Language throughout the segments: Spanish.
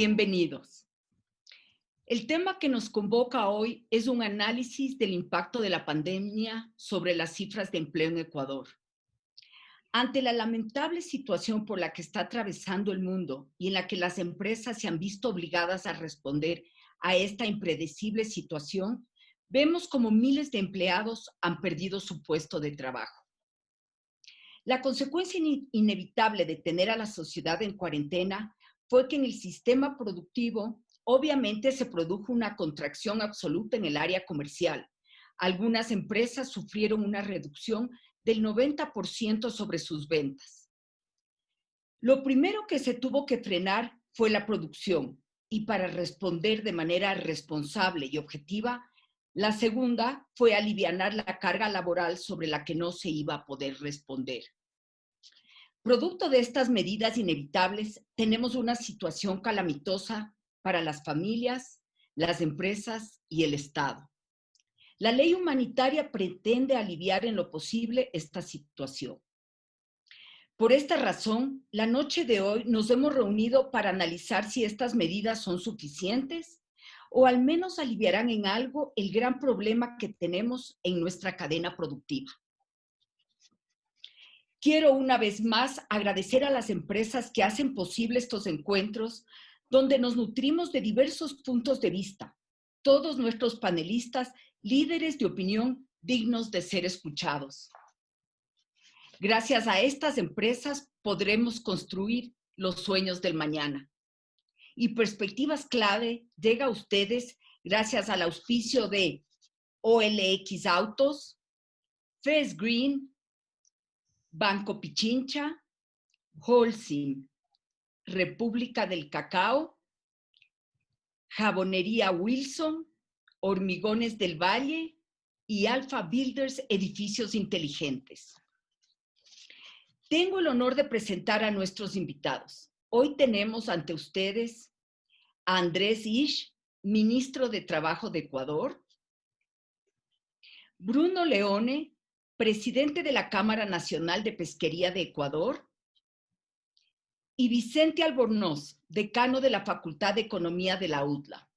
Bienvenidos. El tema que nos convoca hoy es un análisis del impacto de la pandemia sobre las cifras de empleo en Ecuador. Ante la lamentable situación por la que está atravesando el mundo y en la que las empresas se han visto obligadas a responder a esta impredecible situación, vemos como miles de empleados han perdido su puesto de trabajo. La consecuencia inevitable de tener a la sociedad en cuarentena fue que en el sistema productivo obviamente se produjo una contracción absoluta en el área comercial. Algunas empresas sufrieron una reducción del 90% sobre sus ventas. Lo primero que se tuvo que frenar fue la producción y para responder de manera responsable y objetiva, la segunda fue alivianar la carga laboral sobre la que no se iba a poder responder. Producto de estas medidas inevitables, tenemos una situación calamitosa para las familias, las empresas y el Estado. La ley humanitaria pretende aliviar en lo posible esta situación. Por esta razón, la noche de hoy nos hemos reunido para analizar si estas medidas son suficientes o al menos aliviarán en algo el gran problema que tenemos en nuestra cadena productiva. Quiero una vez más agradecer a las empresas que hacen posible estos encuentros donde nos nutrimos de diversos puntos de vista, todos nuestros panelistas, líderes de opinión dignos de ser escuchados. Gracias a estas empresas podremos construir los sueños del mañana. Y Perspectivas Clave llega a ustedes gracias al auspicio de OLX Autos, First Green, Banco Pichincha, Holcim, República del Cacao, Jabonería Wilson, Hormigones del Valle y Alpha Builders Edificios Inteligentes. Tengo el honor de presentar a nuestros invitados. Hoy tenemos ante ustedes a Andrés Isch, ministro de Trabajo de Ecuador, Bruno Leone, presidente de la Cámara Nacional de Pesquería de Ecuador, y Vicente Albornoz, decano de la Facultad de Economía de la UTLA,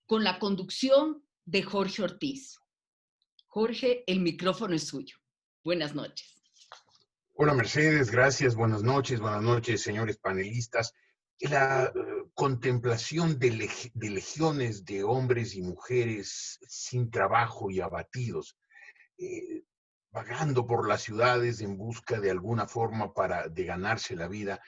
con la conducción de Jorge Ortiz. Jorge, el micrófono es suyo. Buenas noches. Hola Mercedes, gracias, buenas noches, señores panelistas. La contemplación de legiones de hombres y mujeres sin trabajo y abatidos, vagando por las ciudades en busca de alguna forma de ganarse la vida,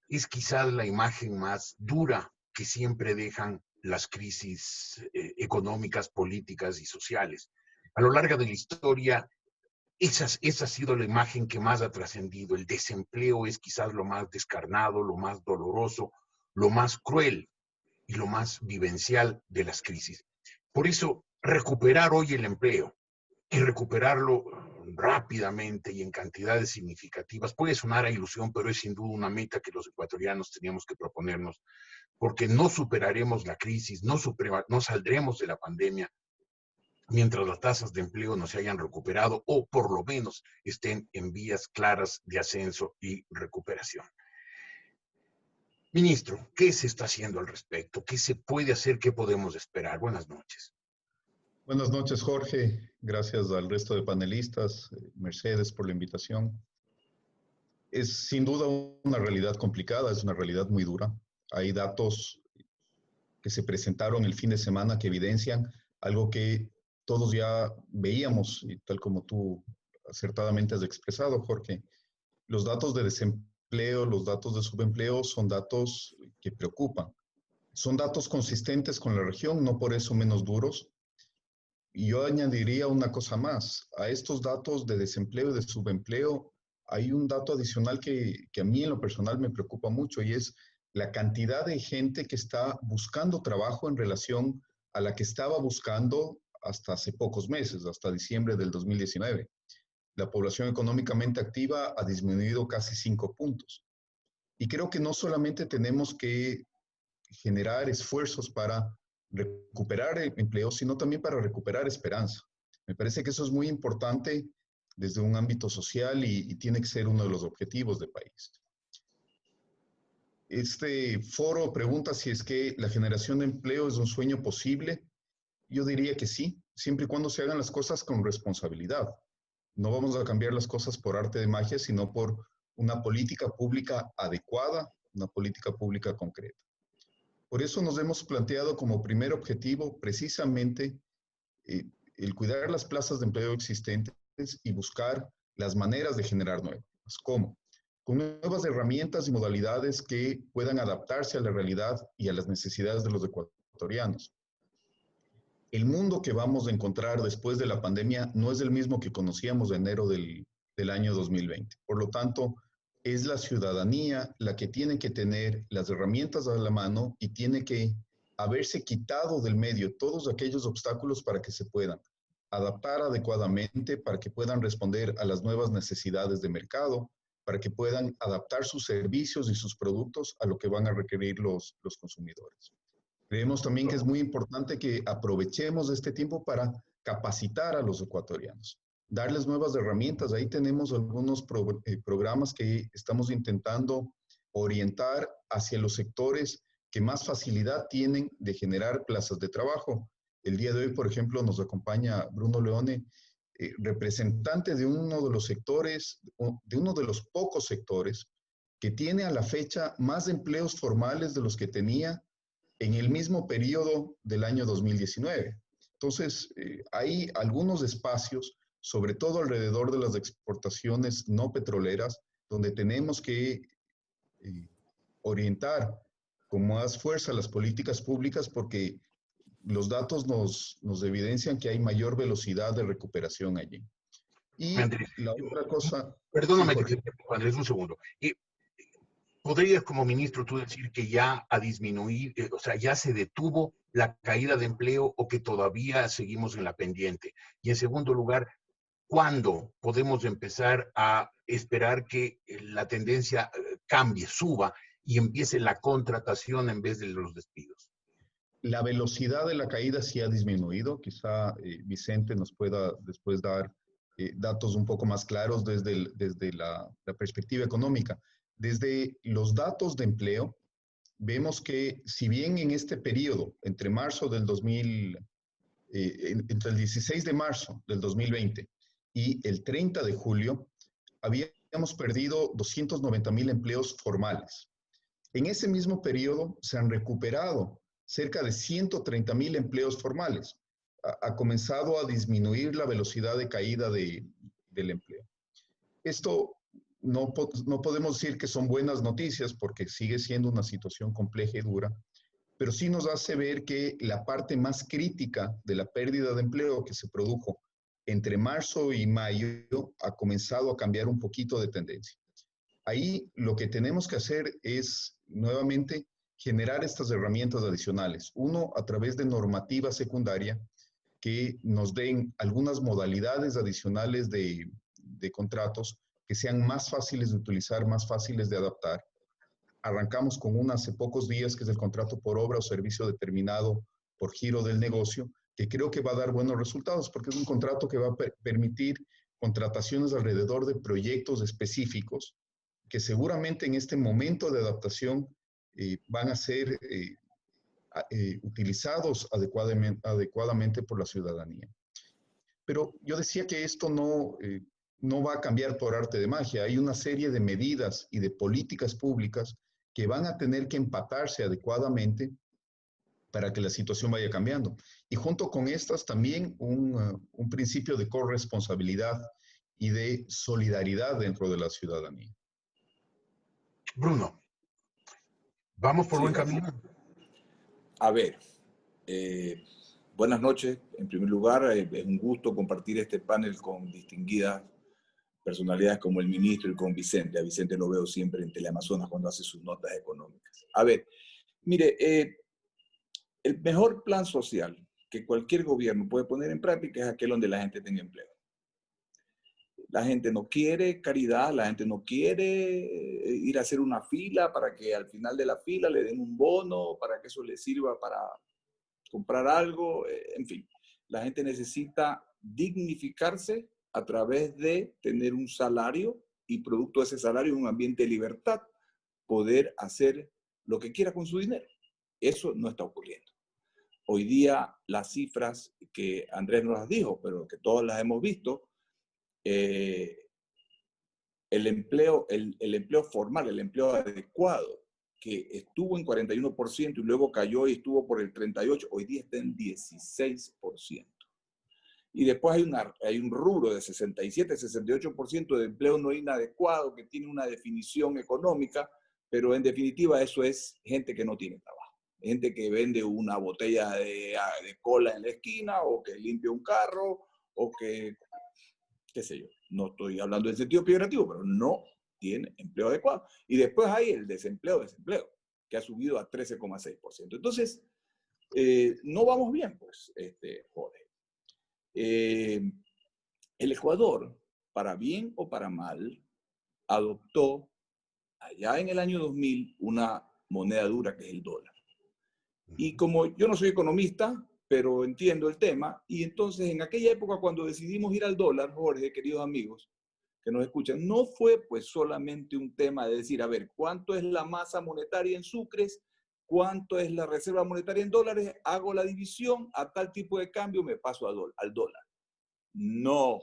es quizás la imagen más dura que siempre dejan las crisis económicas, políticas y sociales. A lo largo de la historia, esa ha sido la imagen que más ha trascendido. El desempleo es quizás lo más descarnado, lo más doloroso, lo más cruel y lo más vivencial de las crisis. Por eso, recuperar hoy el empleo y recuperarlo rápidamente y en cantidades significativas puede sonar a ilusión, pero es sin duda una meta que los ecuatorianos teníamos que proponernos, porque no superaremos la crisis, no saldremos de la pandemia mientras las tasas de empleo no se hayan recuperado o por lo menos estén en vías claras de ascenso y recuperación. Ministro, ¿qué se está haciendo al respecto? ¿Qué se puede hacer? ¿Qué podemos esperar? Buenas noches. Buenas noches, Jorge. Gracias al resto de panelistas. Mercedes, por la invitación. Es sin duda una realidad complicada, es una realidad muy dura. Hay datos que se presentaron el fin de semana que evidencian algo que todos ya veíamos, y tal como tú acertadamente has expresado, Jorge. Los datos de desempleo, los datos de subempleo son datos que preocupan. Son datos consistentes con la región, no por eso menos duros. Y yo añadiría una cosa más. A estos datos de desempleo y de subempleo hay un dato adicional que a mí en lo personal me preocupa mucho y es la cantidad de gente que está buscando trabajo en relación a la que estaba buscando hasta hace pocos meses, hasta diciembre del 2019. La población económicamente activa ha disminuido casi 5 puntos. Y creo que no solamente tenemos que generar esfuerzos para recuperar empleo, sino también para recuperar esperanza. Me parece que eso es muy importante desde un ámbito social y tiene que ser uno de los objetivos del país. Este foro pregunta si es que la generación de empleo es un sueño posible. Yo diría que sí, siempre y cuando se hagan las cosas con responsabilidad. No vamos a cambiar las cosas por arte de magia, sino por una política pública adecuada, una política pública concreta. Por eso nos hemos planteado como primer objetivo precisamente eh, el cuidar las plazas de empleo existentes y buscar las maneras de generar nuevas. ¿Cómo? Con nuevas herramientas y modalidades que puedan adaptarse a la realidad y a las necesidades de los ecuatorianos. El mundo que vamos a encontrar después de la pandemia no es el mismo que conocíamos en enero del año 2020. Por lo tanto, es la ciudadanía la que tiene que tener las herramientas a la mano y tiene que haberse quitado del medio todos aquellos obstáculos para que se puedan adaptar adecuadamente, para que puedan responder a las nuevas necesidades de mercado, para que puedan adaptar sus servicios y sus productos a lo que van a requerir los consumidores. Creemos también que es muy importante que aprovechemos este tiempo para capacitar a los ecuatorianos, darles nuevas herramientas. Ahí tenemos algunos programas que estamos intentando orientar hacia los sectores que más facilidad tienen de generar plazas de trabajo. El día de hoy, por ejemplo, nos acompaña Bruno Leone, representante de uno de los sectores, de uno de los pocos sectores que tiene a la fecha más empleos formales de los que tenía en el mismo periodo del año 2019. Entonces, hay algunos espacios, sobre todo alrededor de las exportaciones no petroleras, donde tenemos que orientar con más fuerza las políticas públicas porque los datos nos evidencian que hay mayor velocidad de recuperación allí. Y Andrés, la otra cosa, sí, perdóname que Jorge. te Andrés, un segundo. ¿Podrías como ministro tú decir que ya ha disminuido, o sea, ya se detuvo la caída de empleo o que todavía seguimos en la pendiente? Y en segundo lugar, ¿cuándo podemos empezar a esperar que la tendencia cambie, suba y empiece la contratación en vez de los despidos? La velocidad de la caída sí ha disminuido. Quizá Vicente nos pueda después dar datos un poco más claros desde la perspectiva económica. Desde los datos de empleo, vemos que si bien en este periodo, entre marzo del 2000, entre el 16 de marzo del 2020 y el 30 de julio, habíamos perdido 290,000 empleos formales. En ese mismo periodo se han recuperado cerca de 130,000 empleos formales. Ha comenzado a disminuir la velocidad de caída del empleo. Esto no podemos decir que son buenas noticias porque sigue siendo una situación compleja y dura, pero sí nos hace ver que la parte más crítica de la pérdida de empleo que se produjo entre marzo y mayo ha comenzado a cambiar un poquito de tendencia. Ahí lo que tenemos que hacer es nuevamente generar estas herramientas adicionales. Uno, a través de normativa secundaria que nos den algunas modalidades adicionales de contratos que sean más fáciles de utilizar, más fáciles de adaptar. Arrancamos con una hace pocos días, que es el contrato por obra o servicio determinado por giro del negocio, que creo que va a dar buenos resultados porque es un contrato que va a permitir contrataciones alrededor de proyectos específicos que seguramente en este momento de adaptación van a ser utilizados adecuadamente por la ciudadanía. Pero yo decía que esto no va a cambiar por arte de magia. Hay una serie de medidas y de políticas públicas que van a tener que empatarse adecuadamente para que la situación vaya cambiando. Y junto con estas también un principio de corresponsabilidad y de solidaridad dentro de la ciudadanía. Bruno, ¿vamos por Sí, buen Jorge. camino? A ver, buenas noches. En primer lugar, es un gusto compartir este panel con distinguidas personalidades como el ministro y con Vicente. A Vicente lo veo siempre en Teleamazonas cuando hace sus notas económicas. A ver, mire, el mejor plan social que cualquier gobierno puede poner en práctica es aquel donde la gente tenga empleo. La gente no quiere caridad, la gente no quiere ir a hacer una fila para que al final de la fila le den un bono, para que eso le sirva para comprar algo, en fin. La gente necesita dignificarse a través de tener un salario y producto de ese salario, un ambiente de libertad, poder hacer lo que quiera con su dinero. Eso no está ocurriendo. Hoy día las cifras que Andrés nos las dijo, pero que todas las hemos visto, el empleo formal, el empleo adecuado, que estuvo en 41% y luego cayó y estuvo por el 38%, hoy día está en 16%. Y después hay un rubro de 67-68% de empleo no inadecuado que tiene una definición económica, pero en definitiva eso es gente que no tiene trabajo. Gente que vende una botella de cola en la esquina o que limpia un carro o que, qué sé yo, no estoy hablando en sentido peyorativo, pero no tiene empleo adecuado. Y después hay el desempleo, que ha subido a 13,6%. Entonces, no vamos bien, pues, Jorge. El Ecuador, para bien o para mal, adoptó allá en el año 2000 una moneda dura que es el dólar. Y como yo no soy economista, pero entiendo el tema, y entonces en aquella época cuando decidimos ir al dólar, Jorge, queridos amigos que nos escuchan, no fue pues solamente un tema de decir, a ver, ¿cuánto es la masa monetaria en sucres? ¿Cuánto es la reserva monetaria en dólares? Hago la división, a tal tipo de cambio me paso al dólar. No,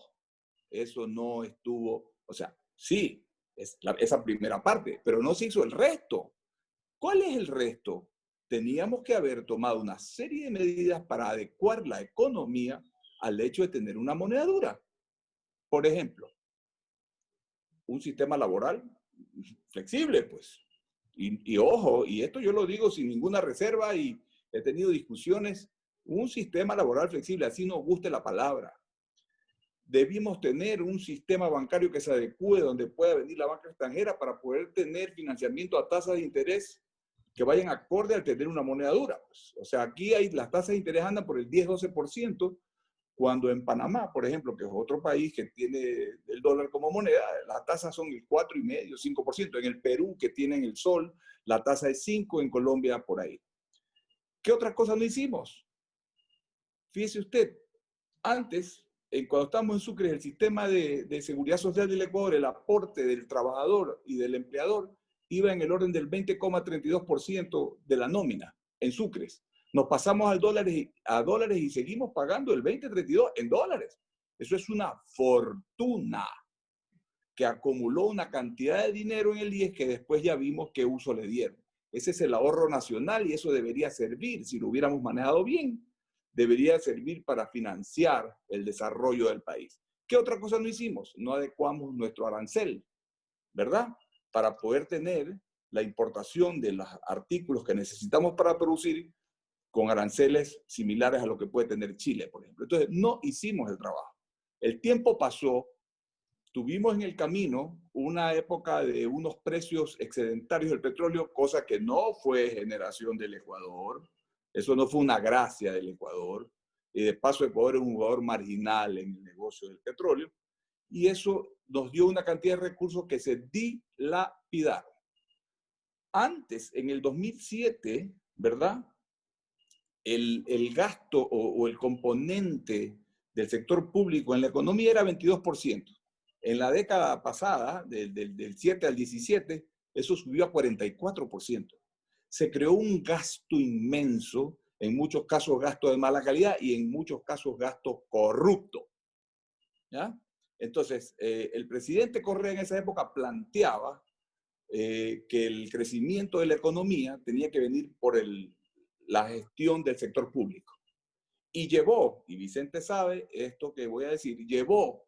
eso no estuvo, o sea, sí, esa primera parte, pero no se hizo el resto. ¿Cuál es el resto? Teníamos que haber tomado una serie de medidas para adecuar la economía al hecho de tener una moneda dura. Por ejemplo, un sistema laboral flexible, pues. Y ojo, y esto yo lo digo sin ninguna reserva y he tenido discusiones, un sistema laboral flexible, así nos guste la palabra. Debimos tener un sistema bancario que se adecue donde pueda venir la banca extranjera para poder tener financiamiento a tasas de interés que vayan acorde al tener una moneda dura. Pues. O sea, aquí las tasas de interés andan por el 10-12%, cuando en Panamá, por ejemplo, que es otro país que tiene el dólar como moneda, las tasas son el 4,5%, 5%. En el Perú, que tienen el sol, la tasa es 5%, en Colombia por ahí. ¿Qué otras cosas no hicimos? Fíjese usted, antes, cuando estábamos en Sucre, el sistema de seguridad social del Ecuador, el aporte del trabajador y del empleador iba en el orden del 20,32% de la nómina en Sucres. Nos pasamos a dólares y seguimos pagando el 20,32 en dólares. Eso es una fortuna que acumuló una cantidad de dinero en el IES que después ya vimos qué uso le dieron. Ese es el ahorro nacional y eso debería servir, si lo hubiéramos manejado bien, debería servir para financiar el desarrollo del país. ¿Qué otra cosa no hicimos? No adecuamos nuestro arancel, ¿verdad? Para poder tener la importación de los artículos que necesitamos para producir con aranceles similares a lo que puede tener Chile, por ejemplo. Entonces, no hicimos el trabajo. El tiempo pasó, tuvimos en el camino una época de unos precios excedentarios del petróleo, cosa que no fue generación del Ecuador, eso no fue una gracia del Ecuador, y de paso Ecuador es un jugador marginal en el negocio del petróleo, y eso nos dio una cantidad de recursos que se dilapidaron. Antes, en el 2007, ¿verdad? El gasto o el componente del sector público en la economía era 22%. En la década pasada, del 7 al 17, eso subió a 44%. Se creó un gasto inmenso, en muchos casos gasto de mala calidad y en muchos casos gasto corrupto. ¿Ya? Entonces, el presidente Correa en esa época planteaba que el crecimiento de la economía tenía que venir por la gestión del sector público. Y llevó, y Vicente sabe esto que voy a decir, llevó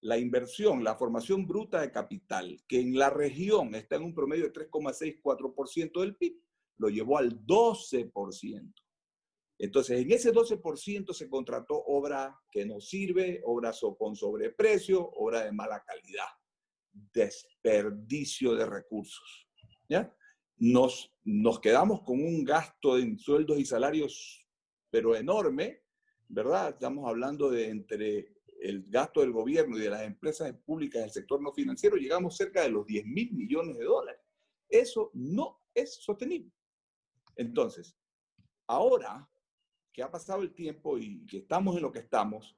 la inversión, la formación bruta de capital, que en la región está en un promedio de 3,64% del PIB, lo llevó al 12%. Entonces, en ese 12% se contrató obra que no sirve, obra con sobreprecio, obra de mala calidad, desperdicio de recursos. ¿Ya? Nos quedamos con un gasto en sueldos y salarios, pero enorme, ¿verdad? Estamos hablando de entre el gasto del gobierno y de las empresas públicas del sector no financiero, llegamos cerca de los 10.000 millones de dólares. Eso no es sostenible. Entonces, ahora que ha pasado el tiempo y que estamos en lo que estamos,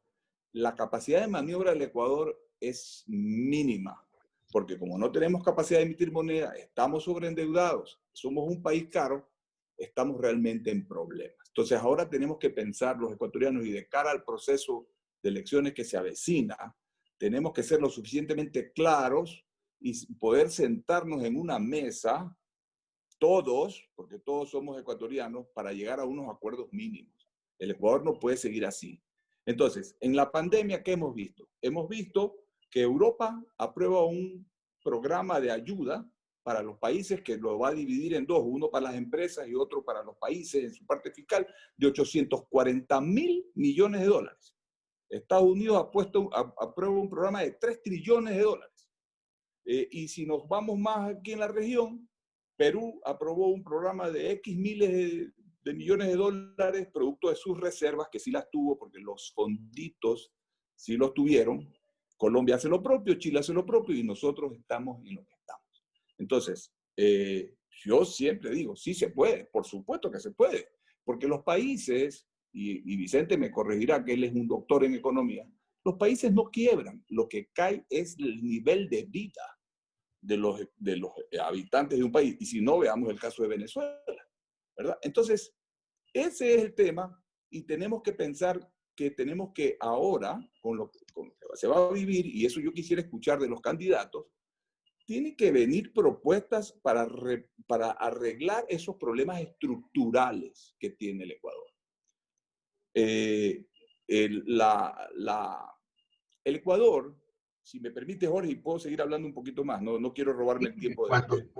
la capacidad de maniobra del Ecuador es mínima. porque como no tenemos capacidad de emitir moneda, estamos sobreendeudados, somos un país caro, estamos realmente en problemas. Entonces ahora tenemos que pensar los ecuatorianos y de cara al proceso de elecciones que se avecina, tenemos que ser lo suficientemente claros y poder sentarnos en una mesa, todos, porque todos somos ecuatorianos, para llegar a unos acuerdos mínimos. El Ecuador no puede seguir así. Entonces, en la pandemia, ¿qué hemos visto? Hemos visto que Europa aprueba un programa de ayuda para los países que lo va a dividir en dos, uno para las empresas y otro para los países en su parte fiscal, de 840.000 millones de dólares. Estados Unidos aprueba un programa de 3 trillones de dólares. Y si nos vamos más aquí en la región, Perú aprobó un programa de X miles de millones de dólares producto de sus reservas, que sí las tuvo porque los fonditos sí los tuvieron. Colombia hace lo propio, Chile hace lo propio y nosotros estamos en lo que estamos. Entonces, yo siempre digo, sí se puede, por supuesto que se puede, porque los países, y Vicente me corregirá que él es un doctor en economía, los países no quiebran, lo que cae es el nivel de vida de los habitantes de un país. Y si no, veamos el caso de Venezuela, ¿verdad? Entonces, ese es el tema y tenemos que pensar que tenemos que ahora, con lo que se va a vivir, y eso yo quisiera escuchar de los candidatos, tienen que venir propuestas para arreglar esos problemas estructurales que tiene el Ecuador. El Ecuador, si me permite, Jorge, y puedo seguir hablando un poquito más, no quiero robarme el tiempo. Okay.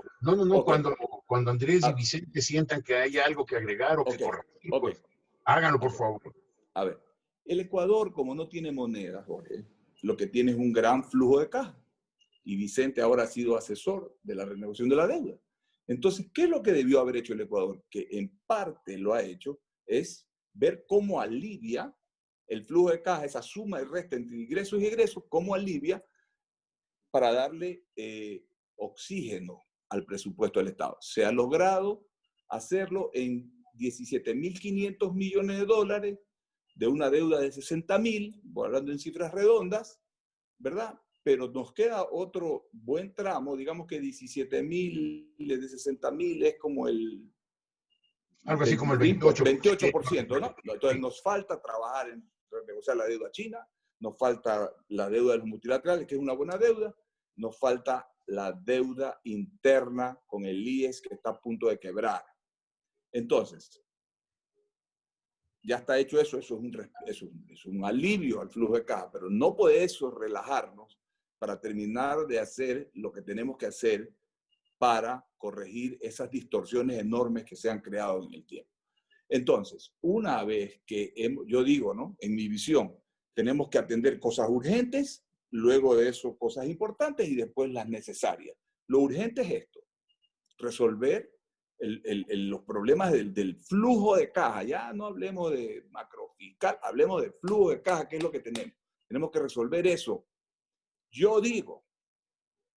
Cuando Andrés y Ah, Vicente sientan que hay algo que agregar o que corregir, pues háganlo, por favor. A ver, el Ecuador, como no tiene moneda, Jorge, lo que tiene es un gran flujo de caja. Y Vicente ahora ha sido asesor de la renegociación de la deuda. Entonces, ¿qué es lo que debió haber hecho el Ecuador? Que en parte lo ha hecho, es ver cómo alivia el flujo de caja, esa suma y resta entre ingresos y egresos, cómo alivia para darle oxígeno al presupuesto del Estado. Se ha logrado hacerlo en 17.500 millones de dólares de una deuda de 60.000, hablando en cifras redondas, ¿verdad? Pero nos queda otro buen tramo, digamos que 17.000 de 60.000 es como el... Algo así como el 28%, ¿no? Entonces nos falta trabajar en renegociar la deuda china, nos falta la deuda de los multilaterales, que es una buena deuda, nos falta la deuda interna con el IES que está a punto de quebrar. Entonces, ya está hecho eso, es un alivio al flujo de caja, pero no puede eso relajarnos para terminar de hacer lo que tenemos que hacer para corregir esas distorsiones enormes que se han creado en el tiempo. Entonces, una vez que yo digo, ¿no? En mi visión, tenemos que atender cosas urgentes, luego de eso cosas importantes y después las necesarias. Lo urgente es esto, resolver los problemas del flujo de caja. Ya no hablemos de macrofiscal, hablemos de flujo de caja, que es lo que tenemos. Tenemos que resolver eso. Yo digo,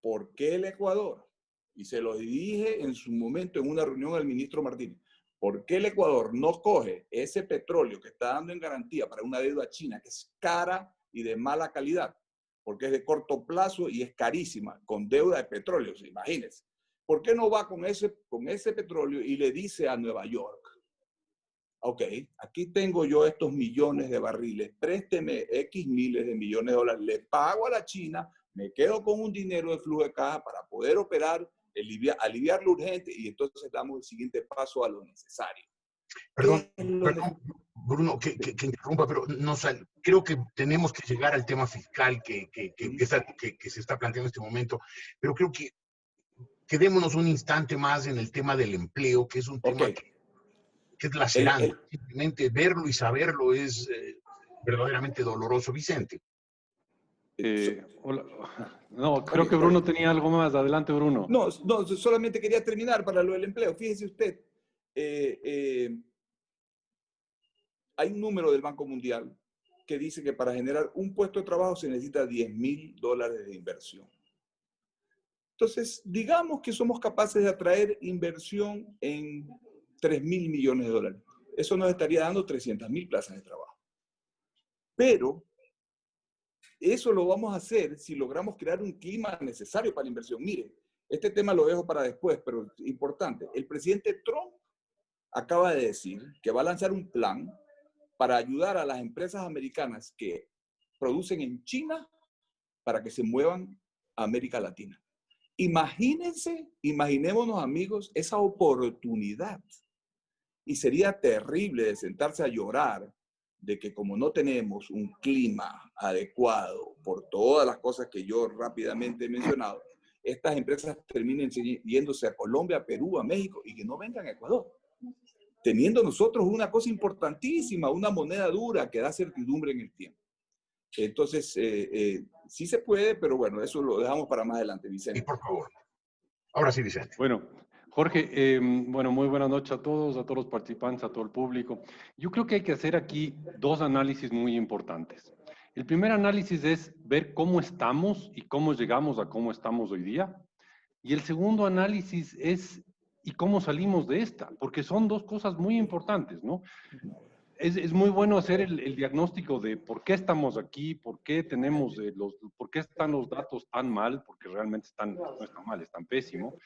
¿por qué el Ecuador? Y se lo dije en su momento en una reunión al ministro Martínez. ¿Por qué el Ecuador no coge ese petróleo que está dando en garantía para una deuda china que es cara y de mala calidad? Porque es de corto plazo y es carísima, con deuda de petróleo, imagínense. ¿Por qué no va con ese petróleo y le dice a Nueva York, ok, aquí tengo yo estos millones de barriles, présteme X miles de millones de dólares, le pago a la China, me quedo con un dinero de flujo de caja para poder operar, aliviar lo urgente y entonces damos el siguiente paso a lo necesario. Perdón, Bruno, que interrumpa, pero creo que tenemos que llegar al tema fiscal que se está planteando en este momento, pero creo que quedémonos un instante más en el tema del empleo, que es un tema que es lacerante. Simplemente verlo y saberlo es verdaderamente doloroso. Vicente. Hola. No, creo que Bruno tenía algo más. Adelante, Bruno. No, solamente quería terminar para lo del empleo. Fíjese usted, hay un número del Banco Mundial que dice que para generar un puesto de trabajo se necesita $10.000 de inversión. Entonces, digamos que somos capaces de atraer inversión en $3.000 millones de dólares. Eso nos estaría dando 300.000 plazas de trabajo. Pero Eso lo vamos a hacer si logramos crear un clima necesario para la inversión. Mire, este tema lo dejo para después, pero es importante. El presidente Trump acaba de decir que va a lanzar un plan para ayudar a las empresas americanas que producen en China para que se muevan a América Latina. Imagínense, imaginémonos, amigos, esa oportunidad. Y sería terrible de sentarse a llorar de que como no tenemos un clima adecuado por todas las cosas que yo rápidamente he mencionado, estas empresas terminen yéndose a Colombia, a Perú, a México y que no vengan a Ecuador. Teniendo nosotros una cosa importantísima, una moneda dura que da certidumbre en el tiempo. Entonces, sí se puede, pero bueno, eso lo dejamos para más adelante, Vicente. Y por favor. Ahora sí, Vicente. Bueno, Jorge, bueno, muy buenas noches a todos los participantes, a todo el público. Yo creo que hay que hacer aquí dos análisis muy importantes. El primer análisis es ver cómo estamos y cómo llegamos a cómo estamos hoy día. Y el segundo análisis es y cómo salimos de esta, porque son dos cosas muy importantes, ¿no? Es muy bueno hacer el diagnóstico de por qué estamos aquí, por qué tenemos por qué están los datos tan mal, porque realmente no están mal, están pésimo.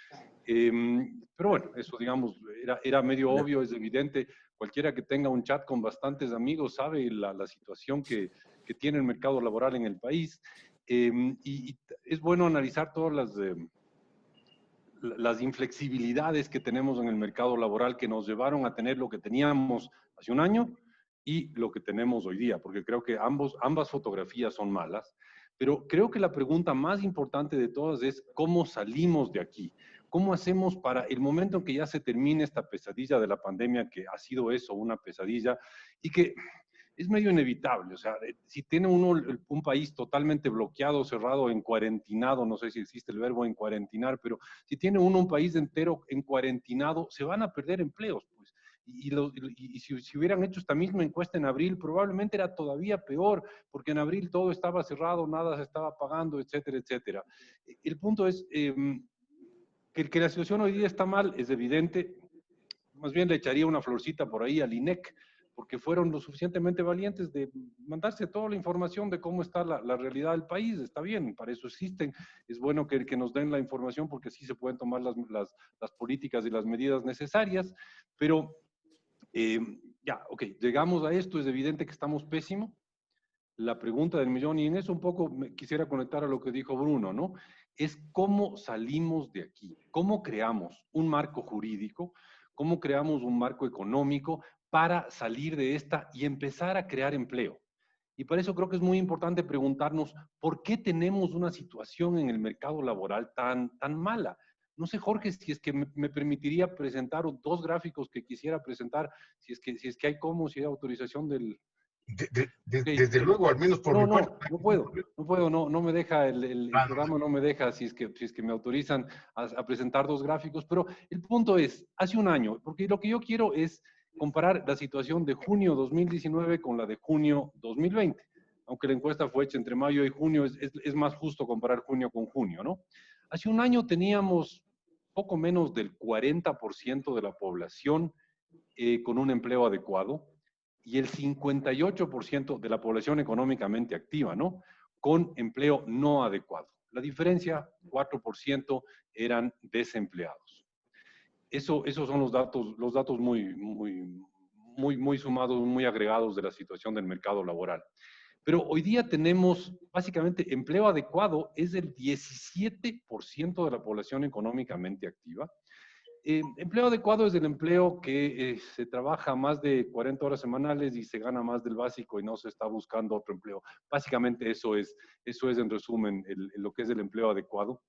Pero bueno, eso digamos, era medio obvio, es evidente. Cualquiera que tenga un chat con bastantes amigos sabe la situación que tiene el mercado laboral en el país. Y es bueno analizar todas las inflexibilidades que tenemos en el mercado laboral que nos llevaron a tener lo que teníamos hace un año y lo que tenemos hoy día, porque creo que ambas fotografías son malas, pero creo que la pregunta más importante de todas es cómo salimos de aquí, cómo hacemos para el momento en que ya se termine esta pesadilla de la pandemia, que ha sido eso, una pesadilla, y que es medio inevitable. O sea, si tiene uno un país totalmente bloqueado, cerrado, encuarentinado, no sé si existe el verbo encuarentinar, pero si tiene uno un país entero encuarentinado, se van a perder empleos, pues. Y si hubieran hecho esta misma encuesta en abril, probablemente era todavía peor, porque en abril todo estaba cerrado, nada se estaba pagando, etcétera, etcétera. El punto es que la situación hoy día está mal, es evidente. Más bien le echaría una florcita por ahí al INEC, porque fueron lo suficientemente valientes de mandarse toda la información de cómo está la realidad del país. Está bien, para eso existen. Es bueno que nos den la información porque así se pueden tomar las políticas y las medidas necesarias. Pero ya, ok, llegamos a esto, es evidente que estamos pésimo. La pregunta del millón, y en eso un poco quisiera conectar a lo que dijo Bruno, ¿no? Es cómo salimos de aquí, cómo creamos un marco jurídico, cómo creamos un marco económico para salir de esta y empezar a crear empleo. Y para eso creo que es muy importante preguntarnos por qué tenemos una situación en el mercado laboral tan mala. No sé, Jorge, si es que me permitiría presentar dos gráficos que quisiera presentar, si es que hay cómo, si hay autorización del... Desde luego, al menos por mi parte. No me deja, el programa no me deja, si es que me autorizan a presentar dos gráficos, pero el punto es, hace un año, porque lo que yo quiero es comparar la situación de junio 2019 con la de junio 2020, aunque la encuesta fue hecha entre mayo y junio, es más justo comparar junio con junio, ¿no? Hace un año teníamos poco menos del 40% de la población con un empleo adecuado, y el 58% de la población económicamente activa, ¿no? Con empleo no adecuado. La diferencia, 4% eran desempleados. Esos son los datos muy sumados, muy agregados de la situación del mercado laboral. Pero hoy día tenemos básicamente empleo adecuado, es el 17% de la población económicamente activa. Empleo adecuado es el empleo que se trabaja más de 40 horas semanales y se gana más del básico y no se está buscando otro empleo. Básicamente eso es en resumen lo que es el empleo adecuado.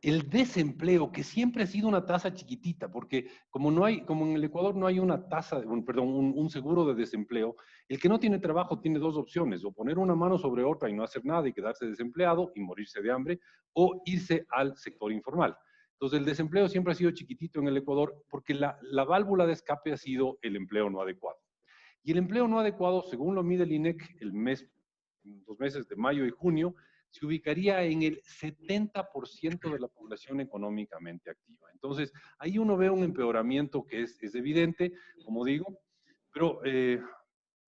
El desempleo, que siempre ha sido una tasa chiquitita, porque como en el Ecuador no hay una tasa, un seguro de desempleo, el que no tiene trabajo tiene dos opciones, o poner una mano sobre otra y no hacer nada y quedarse desempleado y morirse de hambre, o irse al sector informal. Entonces, el desempleo siempre ha sido chiquitito en el Ecuador porque la válvula de escape ha sido el empleo no adecuado. Y el empleo no adecuado, según lo mide el INEC, los meses de mayo y junio, se ubicaría en el 70% de la población económicamente activa. Entonces, ahí uno ve un empeoramiento que es evidente, como digo, pero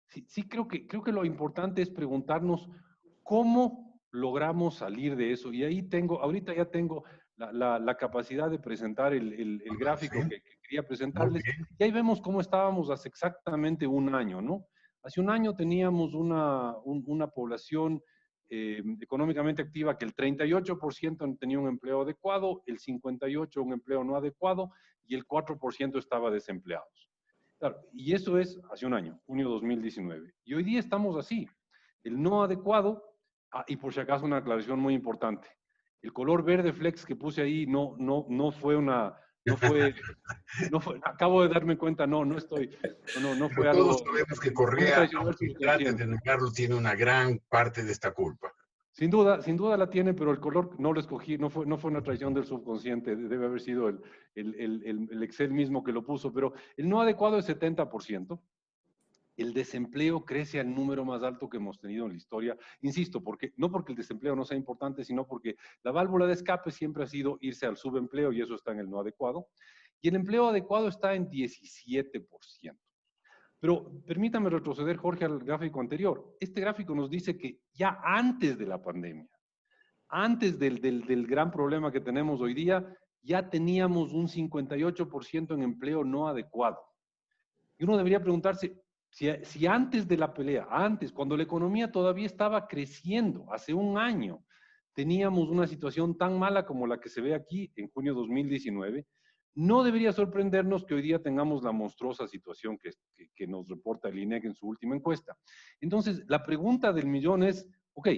sí creo que lo importante es preguntarnos ¿Cómo logramos salir de eso? Y ahí tengo, ahorita ya tengo la capacidad de presentar el gráfico Sí, que quería muy presentarles. bien. Y ahí vemos cómo estábamos hace exactamente un año, ¿no? Hace un año teníamos una población económicamente activa que el 38% tenía un empleo adecuado, el 58% un empleo no adecuado y el 4% estaba desempleados. Claro, y eso es hace un año, junio 2019. Y hoy día estamos así. El no adecuado, y por si acaso una aclaración muy importante, el color verde flex que puse ahí no fue una, no fue, acabo de darme cuenta, no Pero fue todos algo, sabemos que no me Correa, traicionó el aunque trate subconsciente. de negarlo, tiene una gran parte de esta culpa. Sin duda la tiene, pero el color no lo escogí, no fue una traición del subconsciente, debe haber sido el Excel mismo que lo puso, pero el no adecuado es 70%. El desempleo crece al número más alto que hemos tenido en la historia. Insisto, no porque el desempleo no sea importante, sino porque la válvula de escape siempre ha sido irse al subempleo y eso está en el no adecuado. Y el empleo adecuado está en 17%. Pero permítame retroceder, Jorge, al gráfico anterior. Este gráfico nos dice que ya antes de la pandemia, antes del gran problema que tenemos hoy día, ya teníamos un 58% en empleo no adecuado. Y uno debería preguntarse, si antes de la pelea, antes, cuando la economía todavía estaba creciendo, hace un año, teníamos una situación tan mala como la que se ve aquí en junio de 2019, no debería sorprendernos que hoy día tengamos la monstruosa situación que nos reporta el INEC en su última encuesta. Entonces, la pregunta del millón es, ok,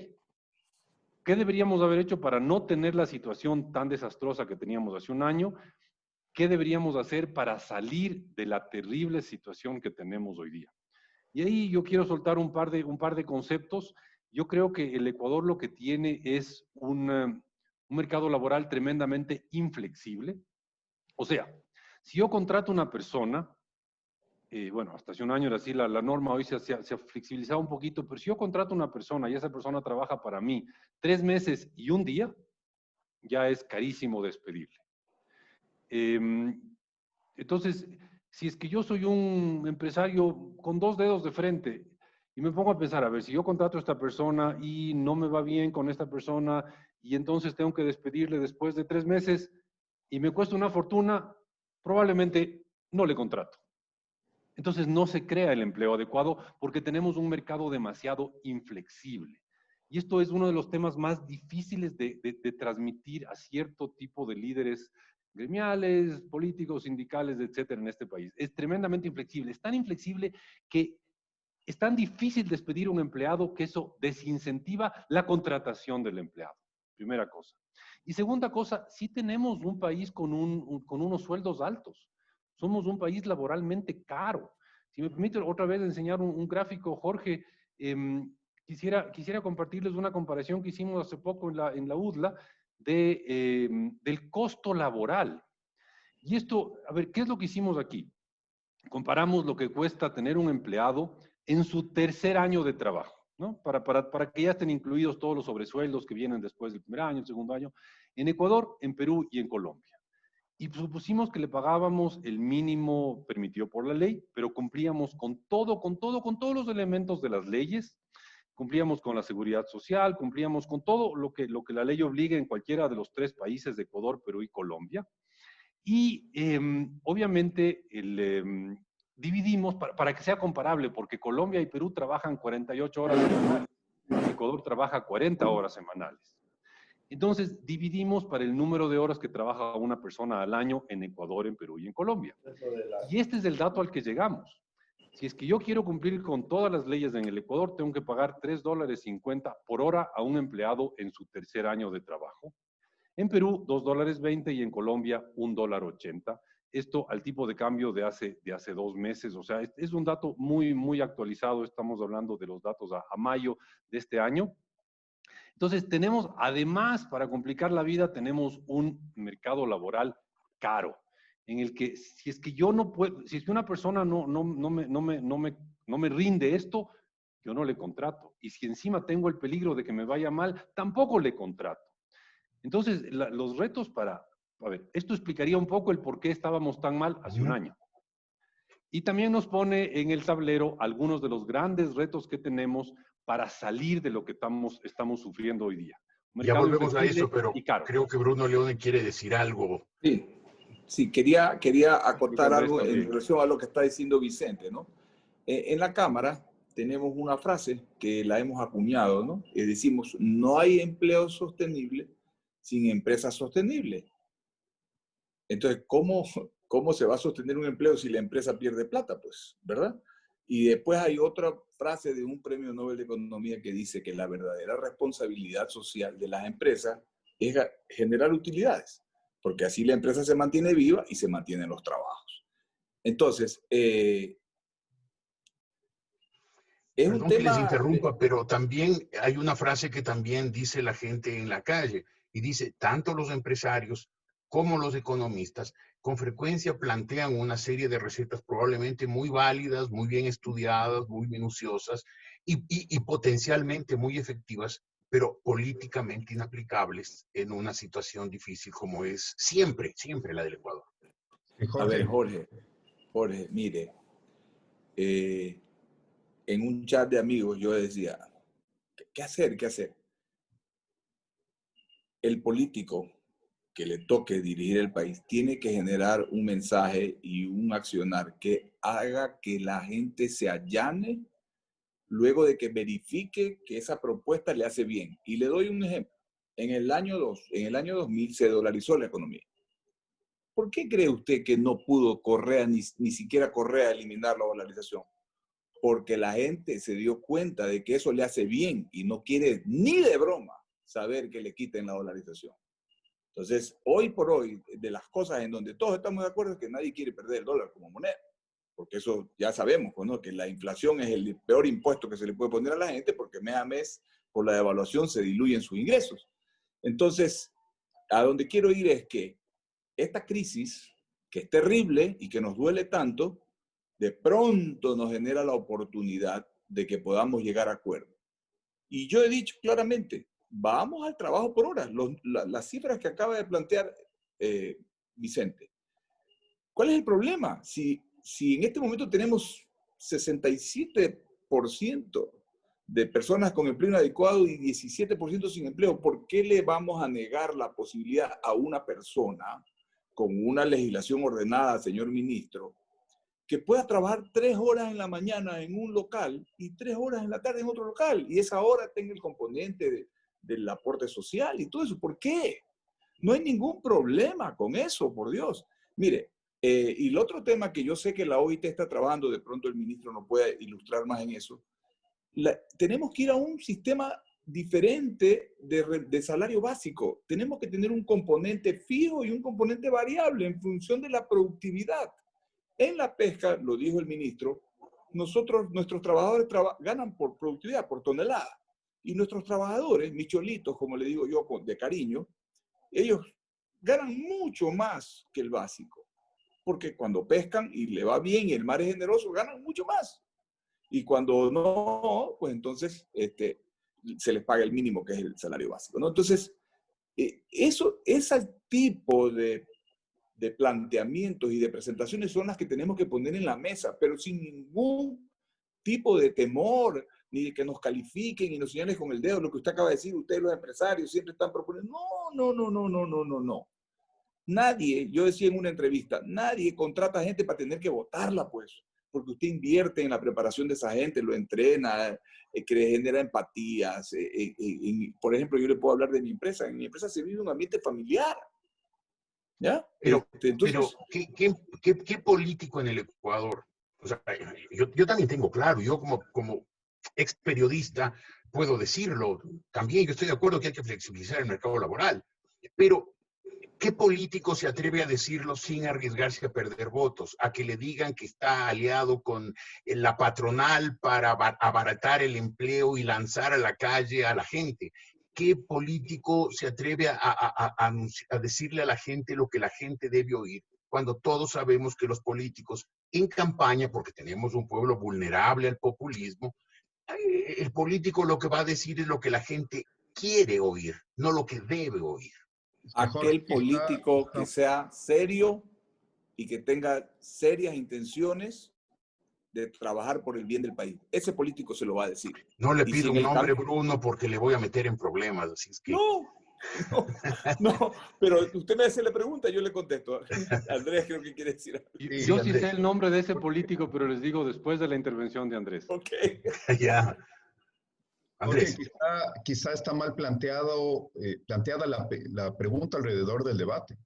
¿qué deberíamos haber hecho para no tener la situación tan desastrosa que teníamos hace un año? ¿Qué deberíamos hacer para salir de la terrible situación que tenemos hoy día? Y ahí yo quiero soltar un par de conceptos. Yo creo que el Ecuador lo que tiene es un mercado laboral tremendamente inflexible. O sea, si yo contrato una persona, bueno, hasta hace un año era así la norma, hoy se ha flexibilizado un poquito, pero si yo contrato una persona y esa persona trabaja para mí 3 meses y un día, ya es carísimo despedirle. Entonces, si es que yo soy un empresario con 2 dedos de frente y me pongo a pensar, a ver, si yo contrato a esta persona y no me va bien con esta persona y entonces tengo que despedirle después de 3 meses y me cuesta una fortuna, probablemente no le contrato. Entonces no se crea el empleo adecuado porque tenemos un mercado demasiado inflexible. Y esto es uno de los temas más difíciles de transmitir a cierto tipo de líderes gremiales, políticos, sindicales, etcétera, en este país. Es tremendamente inflexible. Es tan inflexible que es tan difícil despedir a un empleado que eso desincentiva la contratación del empleado. Primera cosa. Y segunda cosa, sí tenemos un país con unos sueldos altos. Somos un país laboralmente caro. Si me permite otra vez enseñar un gráfico, Jorge, quisiera compartirles una comparación que hicimos hace poco en la UDLA del costo laboral. Y esto, a ver, ¿qué es lo que hicimos aquí? Comparamos lo que cuesta tener un empleado en su tercer año de trabajo, ¿no? Para que ya estén incluidos todos los sobresueldos que vienen después del primer año, el segundo año, en Ecuador, en Perú y en Colombia. Y supusimos que le pagábamos el mínimo permitido por la ley, pero cumplíamos con todos los elementos de las leyes, cumplíamos con la seguridad social, cumplíamos con todo lo que la ley obliga en cualquiera de los 3 países de Ecuador, Perú y Colombia. Y obviamente dividimos para que sea comparable, porque Colombia y Perú trabajan 48 horas semanales, Ecuador trabaja 40 horas semanales. Entonces, dividimos para el número de horas que trabaja una persona al año en Ecuador, en Perú y en Colombia. Y este es el dato al que llegamos. Si es que yo quiero cumplir con todas las leyes en el Ecuador, tengo que pagar $3.50 por hora a un empleado en su tercer año de trabajo. En Perú, $2.20 y en Colombia, $1.80. Esto al tipo de cambio de hace 2 meses. O sea, es un dato muy, muy actualizado. Estamos hablando de los datos a mayo de este año. Entonces, tenemos, además, para complicar la vida, tenemos un mercado laboral caro, en el que si es que yo no puedo, si es que una persona no me rinde esto, yo no le contrato. Y si encima tengo el peligro de que me vaya mal, tampoco le contrato. Entonces, los retos a ver, esto explicaría un poco el por qué estábamos tan mal hace un año. Y también nos pone en el tablero algunos de los grandes retos que tenemos para salir de lo que estamos sufriendo hoy día. Ya volvemos a eso, pero y caro. creo que Bruno Leone quiere decir algo. Sí, sí, quería acotar algo en relación a lo que está diciendo Vicente, ¿no? En la Cámara tenemos una frase que la hemos acuñado, ¿no? Y decimos, no hay empleo sostenible sin empresa sostenible. Entonces, ¿cómo se va a sostener un empleo si la empresa pierde plata? Pues, ¿verdad? Y después hay otra frase de un premio Nobel de Economía que dice que la verdadera responsabilidad social de las empresas es generar utilidades, porque así la empresa se mantiene viva y se mantienen los trabajos. Entonces, es Perdón un que les tema... interrumpa, pero también hay una frase que también dice la gente en la calle, y dice, tanto los empresarios como los economistas con frecuencia plantean una serie de recetas probablemente muy válidas, muy bien estudiadas, muy minuciosas y potencialmente muy efectivas, pero políticamente inaplicables en una situación difícil como es siempre la del Ecuador. A ver, Jorge, mire, en un chat de amigos yo decía, ¿qué hacer? ¿Qué hacer? El político que le toque dirigir el país tiene que generar un mensaje y un accionar que haga que la gente se allane luego de que verifique que esa propuesta le hace bien. Y le doy un ejemplo. En el año 2000 se dolarizó la economía. ¿Por qué cree usted que no pudo Correa, ni siquiera Correa, eliminar la dolarización? Porque la gente se dio cuenta de que eso le hace bien y no quiere ni de broma saber que le quiten la dolarización. Entonces, hoy por hoy, de las cosas en donde todos estamos de acuerdo es que nadie quiere perder el dólar como moneda, porque eso ya sabemos, ¿no? Que la inflación es el peor impuesto que se le puede poner a la gente porque mes a mes, por la devaluación, se diluyen sus ingresos. Entonces, a donde quiero ir es que esta crisis, que es terrible y que nos duele tanto, de pronto nos genera la oportunidad de que podamos llegar a acuerdo. Y yo he dicho claramente, vamos al trabajo por horas. Las cifras que acaba de plantear Vicente. ¿Cuál es el problema? Si en este momento tenemos 67% de personas con empleo inadecuado y 17% sin empleo, ¿por qué le vamos a negar la posibilidad a una persona con una legislación ordenada, señor ministro, que pueda trabajar 3 horas en la mañana en un local y 3 horas en la tarde en otro local, y esa hora tenga el componente del aporte social y todo eso? ¿Por qué? No hay ningún problema con eso, por Dios. Mire, y el otro tema que yo sé que la OIT está trabajando, de pronto el ministro nos puede ilustrar más en eso, tenemos que ir a un sistema diferente de salario básico. Tenemos que tener un componente fijo y un componente variable en función de la productividad. En la pesca, lo dijo el ministro, nuestros trabajadores ganan por productividad, por tonelada. Y nuestros trabajadores, micholitos, como le digo yo de cariño, ellos ganan mucho más que el básico. Porque cuando pescan y le va bien y el mar es generoso, ganan mucho más. Y cuando no, pues entonces se les paga el mínimo, que es el salario básico, ¿no? Entonces, ese tipo de planteamientos y de presentaciones son las que tenemos que poner en la mesa, pero sin ningún tipo de temor, ni de que nos califiquen y nos señalen con el dedo. Lo que usted acaba de decir, ustedes los empresarios siempre están proponiendo. No. Nadie, yo decía en una entrevista, nadie contrata gente para tener que votarla, pues, porque usted invierte en la preparación de esa gente, lo entrena, que le genera empatías. Por ejemplo, yo le puedo hablar de mi empresa. En mi empresa se vive un ambiente familiar. ¿Ya? Pero, Entonces, ¿qué político en el Ecuador? O sea, yo también tengo claro, yo como ex periodista puedo decirlo. También yo estoy de acuerdo que hay que flexibilizar el mercado laboral. Pero, ¿qué político se atreve a decirlo sin arriesgarse a perder votos? A que le digan que está aliado con la patronal para abaratar el empleo y lanzar a la calle a la gente. ¿Qué político se atreve a decirle a la gente lo que la gente debe oír? Cuando todos sabemos que los políticos en campaña, porque tenemos un pueblo vulnerable al populismo, el político lo que va a decir es lo que la gente quiere oír, no lo que debe oír. Aquel político que sea serio y que tenga serias intenciones de trabajar por el bien del país. Ese político se lo va a decir. No le Y pido si en un el nombre, campo- Bruno, porque le voy a meter en problemas, así es que... No, no, no, pero usted me hace la pregunta, yo le contesto. Andrés creo que quiere decir algo. Y Sí, yo sí Andrés. sé el nombre de ese político, pero les digo después de la intervención de Andrés. Ok. Ya. Jorge, Andrés. quizá está mal planteada la pregunta alrededor del debate,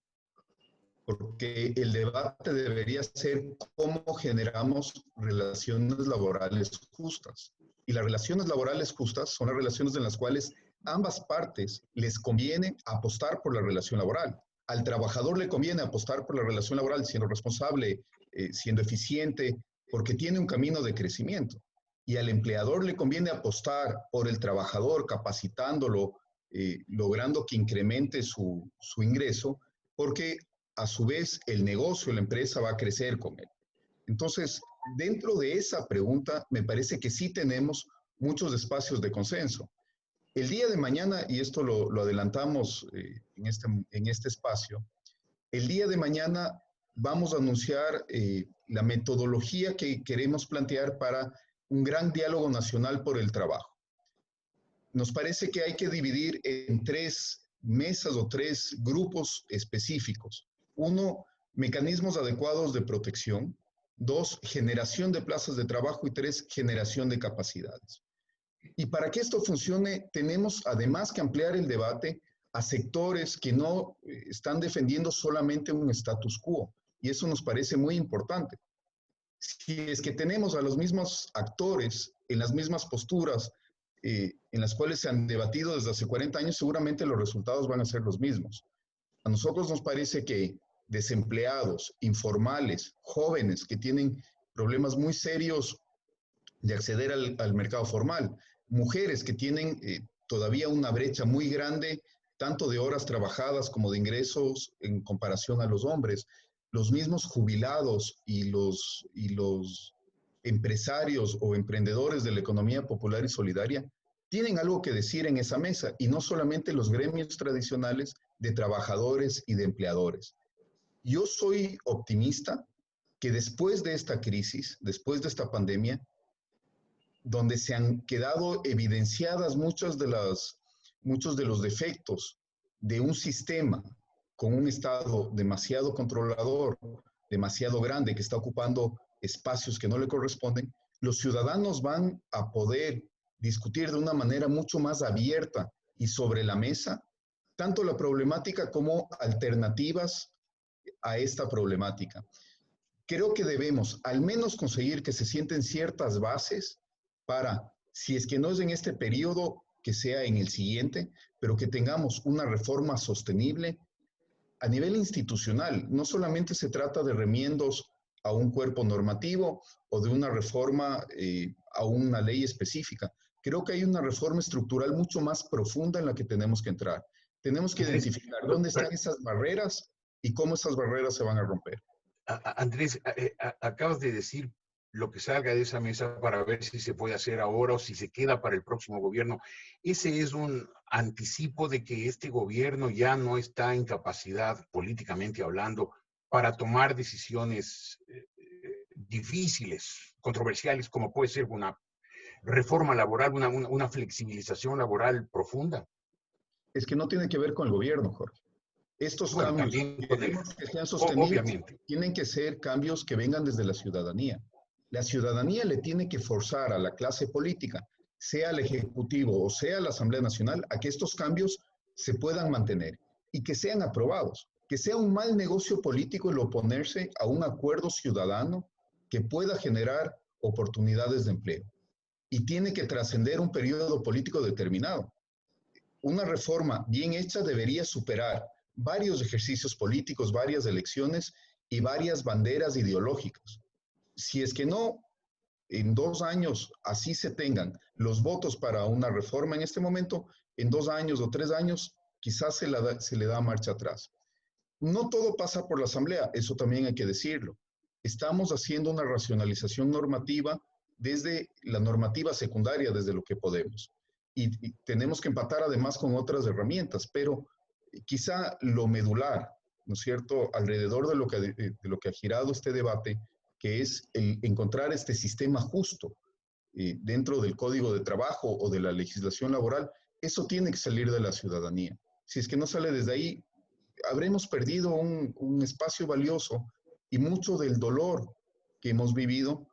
porque el debate debería ser cómo generamos relaciones laborales justas. Y las relaciones laborales justas son las relaciones en las cuales ambas partes les conviene apostar por la relación laboral. Al trabajador le conviene apostar por la relación laboral siendo responsable, siendo eficiente, porque tiene un camino de crecimiento. Y al empleador le conviene apostar por el trabajador, capacitándolo, logrando que incremente su ingreso, porque a su vez el negocio, la empresa va a crecer con él. Entonces, dentro de esa pregunta, me parece que sí tenemos muchos espacios de consenso. El día de mañana, y esto lo adelantamos en este espacio, el día de mañana vamos a anunciar la metodología que queremos plantear para un gran diálogo nacional por el trabajo. Nos parece que hay que dividir en 3 mesas o 3 grupos específicos. 1, mecanismos adecuados de protección. 2, generación de plazas de trabajo. Y 3, generación de capacidades. Y para que esto funcione, tenemos además que ampliar el debate a sectores que no están defendiendo solamente un status quo. Y eso nos parece muy importante. Si es que tenemos a los mismos actores en las mismas posturas en las cuales se han debatido desde hace 40 años, seguramente los resultados van a ser los mismos. A nosotros nos parece que desempleados, informales, jóvenes que tienen problemas muy serios de acceder al mercado formal, mujeres que tienen todavía una brecha muy grande, tanto de horas trabajadas como de ingresos en comparación a los hombres, los mismos jubilados y los empresarios o emprendedores de la economía popular y solidaria tienen algo que decir en esa mesa, y no solamente los gremios tradicionales de trabajadores y de empleadores. Yo soy optimista que después de esta crisis, después de esta pandemia, donde se han quedado evidenciadas muchos de los defectos de un sistema con un Estado demasiado controlador, demasiado grande, que está ocupando espacios que no le corresponden, los ciudadanos van a poder discutir de una manera mucho más abierta y sobre la mesa tanto la problemática como alternativas a esta problemática. Creo que debemos al menos conseguir que se sienten ciertas bases para, si es que no es en este periodo, que sea en el siguiente, pero que tengamos una reforma sostenible a nivel institucional. No solamente se trata de remiendos a un cuerpo normativo o de una reforma a una ley específica. Creo que hay una reforma estructural mucho más profunda en la que tenemos que entrar. Tenemos que identificar dónde están esas barreras y cómo esas barreras se van a romper. Andrés, acabas de decir lo que salga de esa mesa para ver si se puede hacer ahora o si se queda para el próximo gobierno. Ese es un anticipo de que este gobierno ya no está en capacidad, políticamente hablando, para tomar decisiones difíciles, controversiales, como puede ser una reforma laboral, una flexibilización laboral profunda. Es que no tiene que ver con el gobierno, Jorge. Estos cambios, si queremos que sean sostenibles, tienen que ser cambios que vengan desde la ciudadanía. La ciudadanía le tiene que forzar a la clase política, sea el Ejecutivo o sea la Asamblea Nacional, a que estos cambios se puedan mantener y que sean aprobados. Que sea un mal negocio político el oponerse a un acuerdo ciudadano que pueda generar oportunidades de empleo. Y tiene que trascender un periodo político determinado. Una reforma bien hecha debería superar varios ejercicios políticos, varias elecciones y varias banderas ideológicas. Si es que no, en 2 años así se tengan los votos para una reforma en este momento, en 2 años o 3 años quizás se le da marcha atrás. No todo pasa por la Asamblea, eso también hay que decirlo. Estamos haciendo una racionalización normativa desde la normativa secundaria, desde lo que podemos. Y tenemos que empatar además con otras herramientas, pero quizá lo medular, ¿no es cierto?, alrededor de lo que ha girado este debate, que es el encontrar este sistema justo dentro del Código de Trabajo o de la legislación laboral. Eso tiene que salir de la ciudadanía. Si es que no sale desde ahí, habremos perdido un espacio valioso y mucho del dolor que hemos vivido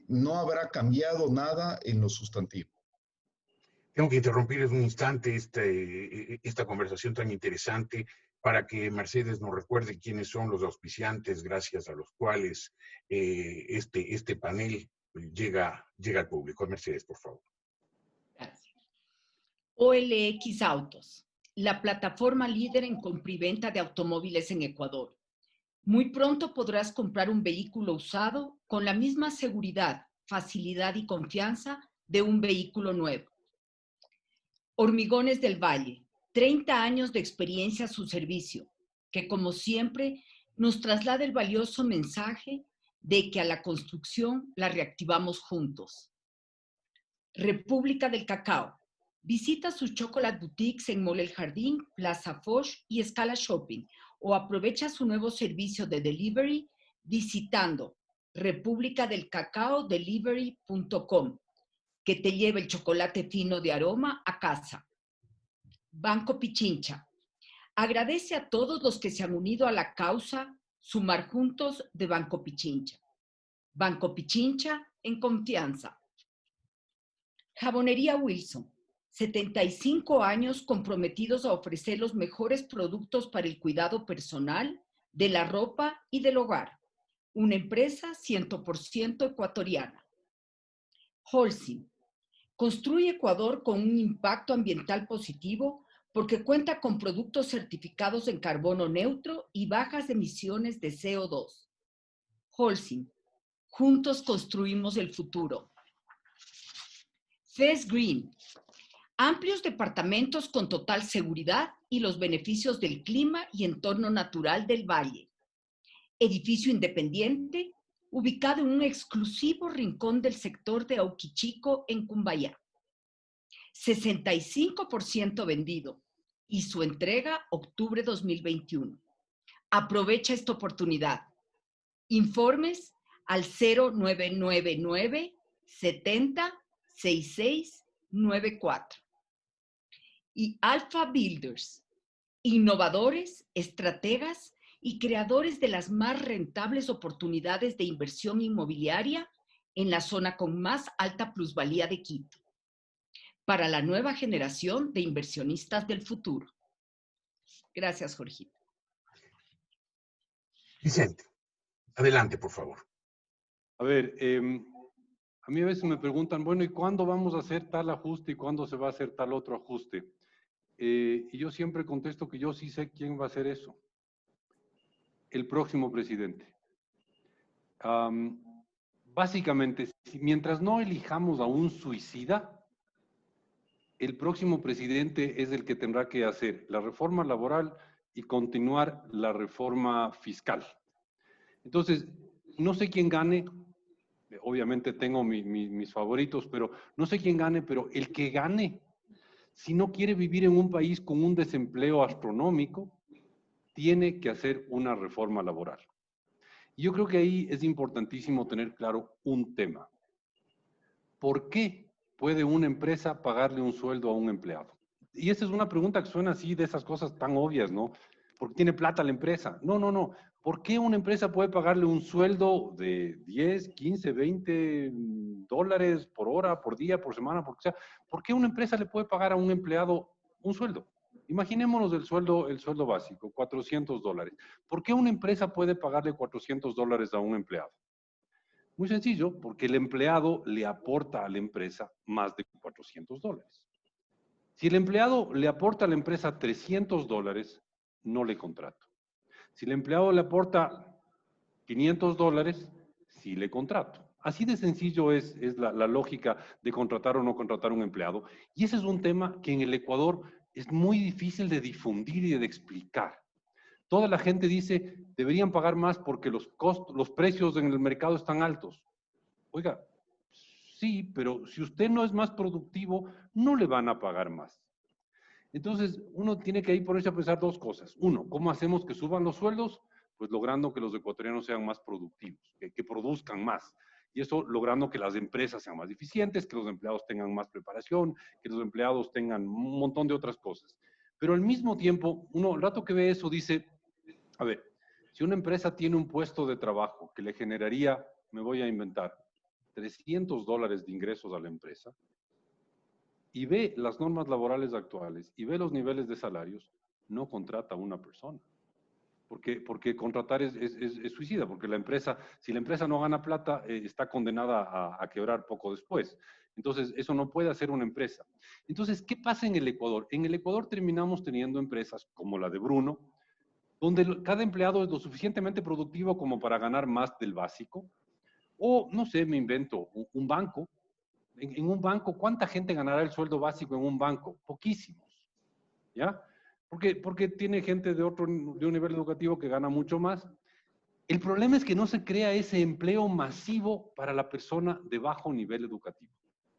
no habrá cambiado nada en lo sustantivo. Tengo que interrumpir un instante esta conversación tan interesante para que Mercedes nos recuerde quiénes son los auspiciantes gracias a los cuales este panel llega al público. Mercedes, por favor. Gracias. OLX Autos, la plataforma líder en compra y venta de automóviles en Ecuador. Muy pronto podrás comprar un vehículo usado con la misma seguridad, facilidad y confianza de un vehículo nuevo. Hormigones del Valle, 30 años de experiencia a su servicio, que como siempre nos traslada el valioso mensaje de que a la construcción la reactivamos juntos. República del Cacao, visita sus chocolate boutiques en Mall El Jardín, Plaza Foch y Escala Shopping, o aprovecha su nuevo servicio de delivery visitando republicadelcacaodelivery.com, que te lleve el chocolate fino de aroma a casa. Banco Pichincha, agradece a todos los que se han unido a la causa Sumar Juntos de Banco Pichincha. Banco Pichincha en confianza. Jabonería Wilson, 75 años comprometidos a ofrecer los mejores productos para el cuidado personal, de la ropa y del hogar. Una empresa 100% ecuatoriana. Holcim, construye Ecuador con un impacto ambiental positivo porque cuenta con productos certificados en carbono neutro y bajas emisiones de CO2. Holcim, juntos construimos el futuro. FES Green, amplios departamentos con total seguridad y los beneficios del clima y entorno natural del valle. Edificio independiente, ubicado en un exclusivo rincón del sector de Auquichico, en Cumbayá. 65% vendido y su entrega octubre 2021. Aprovecha esta oportunidad. Informes al 0999 70 6694. Y Alpha Builders, innovadores, estrategas y creadores de las más rentables oportunidades de inversión inmobiliaria en la zona con más alta plusvalía de Quito, para la nueva generación de inversionistas del futuro. Gracias, Jorgito. Vicente, adelante, por favor. A ver, a mí a veces me preguntan, bueno, ¿y cuándo vamos a hacer tal ajuste y cuándo se va a hacer tal otro ajuste? Y yo siempre contesto que yo sí sé quién va a hacer eso. El próximo presidente. Básicamente, mientras no elijamos a un suicida, el próximo presidente es el que tendrá que hacer la reforma laboral y continuar la reforma fiscal. Entonces, no sé quién gane, obviamente tengo mis favoritos, pero no sé quién gane, pero el que gane, si no quiere vivir en un país con un desempleo astronómico, tiene que hacer una reforma laboral. Y yo creo que ahí es importantísimo tener claro un tema. ¿Por qué puede una empresa pagarle un sueldo a un empleado? Y esa es una pregunta que suena así de esas cosas tan obvias, ¿no? ¿Porque tiene plata la empresa? No, no, no. ¿Por qué una empresa puede pagarle un sueldo de 10, 15, 20 dólares por hora, por día, por semana, por sea? ¿Por qué una empresa le puede pagar a un empleado un sueldo? Imaginémonos el sueldo básico, 400 dólares. ¿Por qué una empresa puede pagarle 400 dólares a un empleado? Muy sencillo, porque el empleado le aporta a la empresa más de 400 dólares. Si el empleado le aporta a la empresa 300 dólares, no le contrato. Si el empleado le aporta 500 dólares, sí le contrato. Así de sencillo es la lógica de contratar o no contratar a un empleado. Y ese es un tema que en el Ecuador es muy difícil de difundir y de explicar. Toda la gente dice, deberían pagar más porque los precios en el mercado están altos. Oiga, sí, pero si usted no es más productivo, no le van a pagar más. Entonces, uno tiene que ahí ponerse a pensar dos cosas. Uno, ¿cómo hacemos que suban los sueldos? pues logrando que los ecuatorianos sean más productivos, que produzcan más. Y eso logrando que las empresas sean más eficientes, que los empleados tengan más preparación, que los empleados tengan un montón de otras cosas. Pero al mismo tiempo, uno, el rato que ve eso, dice, a ver, si una empresa tiene un puesto de trabajo que le generaría, me voy a inventar, $300 de ingresos a la empresa, y ve las normas laborales actuales y ve los niveles de salarios, no contrata a una persona. Porque contratar es suicida, porque la empresa, si la empresa no gana plata, está condenada a quebrar poco después. Entonces, eso no puede hacer una empresa. Entonces, ¿qué pasa en el Ecuador? En el Ecuador terminamos teniendo empresas como la de Bruno, donde cada empleado es lo suficientemente productivo como para ganar más del básico, o, no sé, me invento, un banco. En un banco, ¿cuánta gente ganará el sueldo básico en un banco? Poquísimos, ¿ya? Porque tiene gente de un nivel educativo que gana mucho más. El problema es que no se crea ese empleo masivo para la persona de bajo nivel educativo.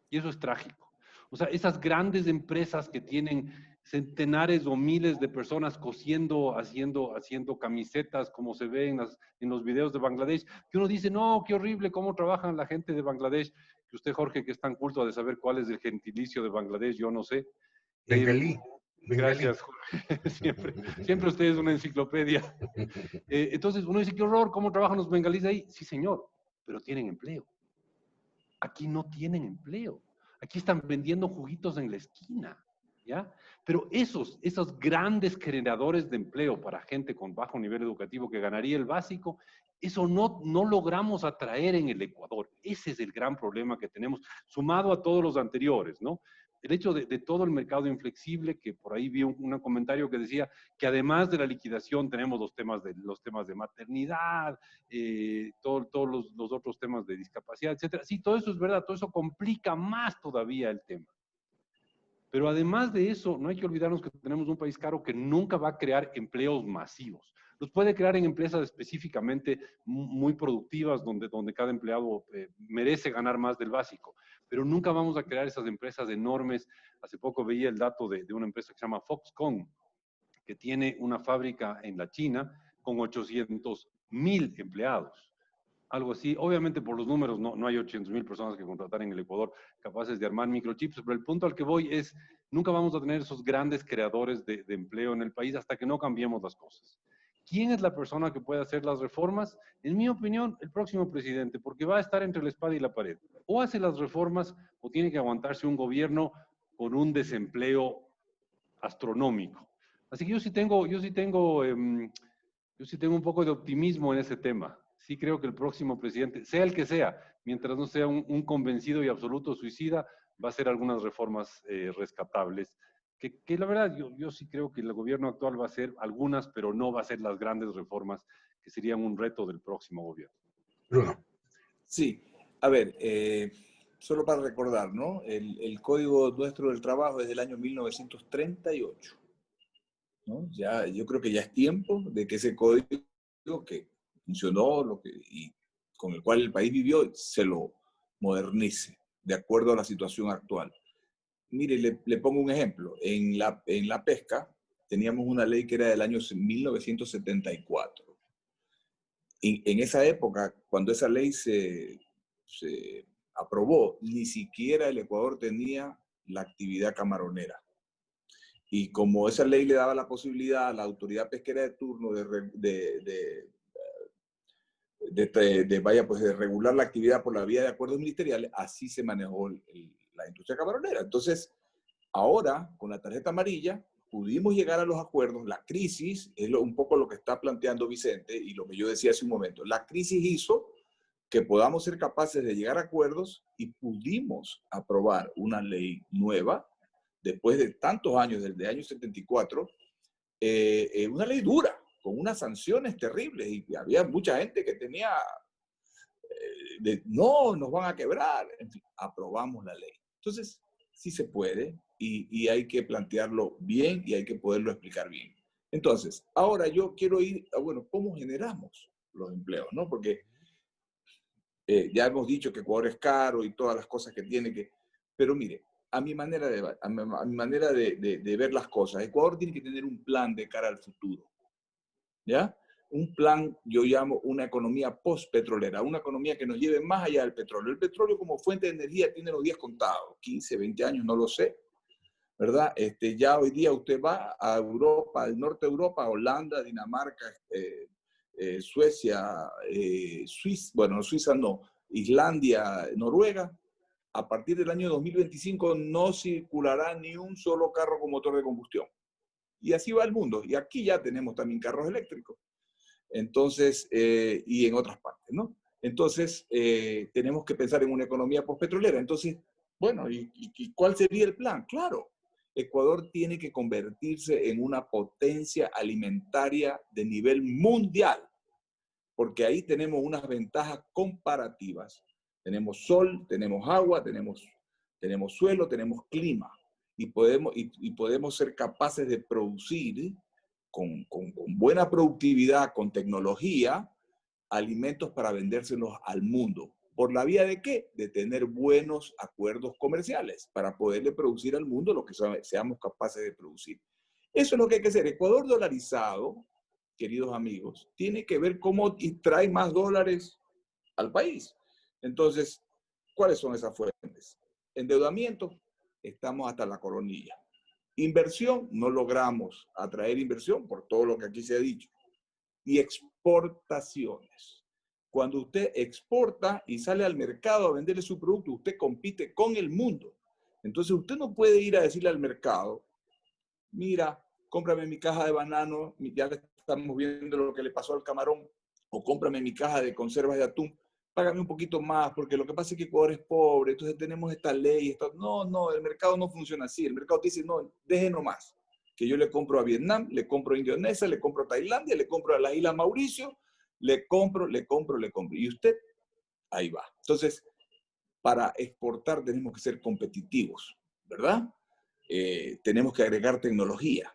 Y eso es trágico. O sea, esas grandes empresas que tienen centenares o miles de personas cosiendo, haciendo camisetas, como se ve en los videos de Bangladesh, que uno dice, no, qué horrible cómo trabajan la gente de Bangladesh, que usted, Jorge, que es tan culto de saber cuál es el gentilicio de Bangladesh, yo no sé. Bengalí. Bengalí. Gracias, Jorge. Siempre usted es una enciclopedia. Entonces uno dice, qué horror, ¿cómo trabajan los bengalíes ahí? Sí, señor, pero tienen empleo. Aquí no tienen empleo. Aquí están vendiendo juguitos en la esquina, ¿ya? Pero esos grandes generadores de empleo para gente con bajo nivel educativo que ganaría el básico, eso no logramos atraer en el Ecuador. Ese es el gran problema que tenemos, sumado a todos los anteriores, ¿no? El hecho de todo el mercado inflexible, que por ahí vi un comentario que decía que además de la liquidación tenemos los temas de maternidad, todos los otros temas de discapacidad, etcétera. Sí, todo eso es verdad, todo eso complica más todavía el tema. Pero además de eso, no hay que olvidarnos que tenemos un país caro que nunca va a crear empleos masivos. Los puede crear en empresas específicamente muy productivas, donde cada empleado merece ganar más del básico. Pero nunca vamos a crear esas empresas enormes. Hace poco veía el dato de una empresa que se llama Foxconn, que tiene una fábrica en la China con 800,000 empleados. Algo así. Obviamente por los números no hay 800,000 personas que contratar en el Ecuador capaces de armar microchips, pero el punto al que voy es, nunca vamos a tener esos grandes creadores de empleo en el país hasta que no cambiemos las cosas. ¿Quién es la persona que puede hacer las reformas? En mi opinión, el próximo presidente, porque va a estar entre la espada y la pared. O hace las reformas o tiene que aguantarse un gobierno con un desempleo astronómico. Así que yo sí tengo un poco de optimismo en ese tema. Sí creo que el próximo presidente, sea el que sea, mientras no sea un convencido y absoluto suicida, va a hacer algunas reformas rescatables. Que la verdad, yo sí creo que el gobierno actual va a hacer algunas, pero no va a hacer las grandes reformas que serían un reto del próximo gobierno. Bruno. Sí, a ver, solo para recordar, ¿no? El Código nuestro del Trabajo es del año 1938, ¿no? Ya, yo creo que ya es tiempo de que ese código que funcionó y con el cual el país vivió se lo modernice de acuerdo a la situación actual. Mire, le pongo un ejemplo. En la pesca teníamos una ley que era del año 1974. En esa época, cuando esa ley se aprobó, ni siquiera el Ecuador tenía la actividad camaronera. Y como esa ley le daba la posibilidad a la autoridad pesquera de turno de regular la actividad por la vía de acuerdos ministeriales, así se manejó la industria camaronera. Entonces, ahora, con la tarjeta amarilla, pudimos llegar a los acuerdos. La crisis, es un poco lo que está planteando Vicente y lo que yo decía hace un momento, la crisis hizo que podamos ser capaces de llegar a acuerdos y pudimos aprobar una ley nueva después de tantos años, desde el año 74, una ley dura, con unas sanciones terribles, y había mucha gente que tenía, no, nos van a quebrar, en fin, aprobamos la ley. Entonces, sí se puede, y hay que plantearlo bien, y hay que poderlo explicar bien. Entonces, ahora yo quiero ir a, bueno, ¿cómo generamos los empleos? ¿No? Porque ya hemos dicho que Ecuador es caro y todas las cosas que tiene que... Pero mire, a mi manera de ver las cosas, Ecuador tiene que tener un plan de cara al futuro, ¿ya? un plan, yo llamo una economía post-petrolera, una economía que nos lleve más allá del petróleo. El petróleo como fuente de energía tiene los días contados, 15, 20 años, no lo sé, ¿verdad? Ya hoy día usted va a Europa, al norte de Europa, Holanda, Dinamarca, Suecia, Suiza, bueno, Suiza no, Islandia, Noruega. A partir del año 2025 no circulará ni un solo carro con motor de combustión. Y así va el mundo. Y aquí ya tenemos también carros eléctricos. Entonces, y en otras partes, ¿no? Entonces, tenemos que pensar en una economía postpetrolera. Entonces, bueno, ¿y cuál sería el plan? Claro, Ecuador tiene que convertirse en una potencia alimentaria de nivel mundial, porque ahí tenemos unas ventajas comparativas. Tenemos sol, tenemos agua, tenemos suelo, tenemos clima, y podemos ser capaces de producir con buena productividad, con tecnología, alimentos para vendérselos al mundo. ¿Por la vía de qué? De tener buenos acuerdos comerciales para poderle producir al mundo lo que seamos capaces de producir. Eso es lo que hay que hacer. Ecuador dolarizado, queridos amigos, tiene que ver cómo trae más dólares al país. Entonces, ¿cuáles son esas fuentes? Endeudamiento, estamos hasta la coronilla. Inversión, no logramos atraer inversión por todo lo que aquí se ha dicho. Y exportaciones. Cuando usted exporta y sale al mercado a venderle su producto, usted compite con el mundo. Entonces usted no puede ir a decirle al mercado, mira, cómprame mi caja de banano, ya estamos viendo lo que le pasó al camarón, o cómprame mi caja de conservas de atún, págame un poquito más, porque lo que pasa es que Ecuador es pobre, entonces tenemos esta ley. No, el mercado no funciona así. El mercado te dice, no, deje nomás, que yo le compro a Vietnam, le compro a Indonesia, le compro a Tailandia, le compro a las Islas Mauricio, le compro. Y usted, ahí va. Entonces, para exportar tenemos que ser competitivos, ¿verdad? Tenemos que agregar tecnología.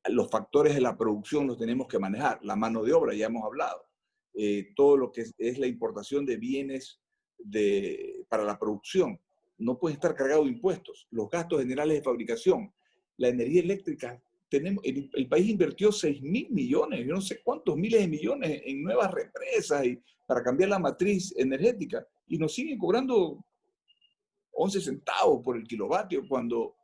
Los factores de la producción los tenemos que manejar. La mano de obra, ya hemos hablado. Todo lo que es la importación de bienes para la producción. No puede estar cargado de impuestos. Los gastos generales de fabricación. La energía eléctrica. El país invirtió 6.000 millones, yo no sé cuántos miles de millones en nuevas represas y para cambiar la matriz energética. Y nos siguen cobrando 11 centavos por el kilovatio cuando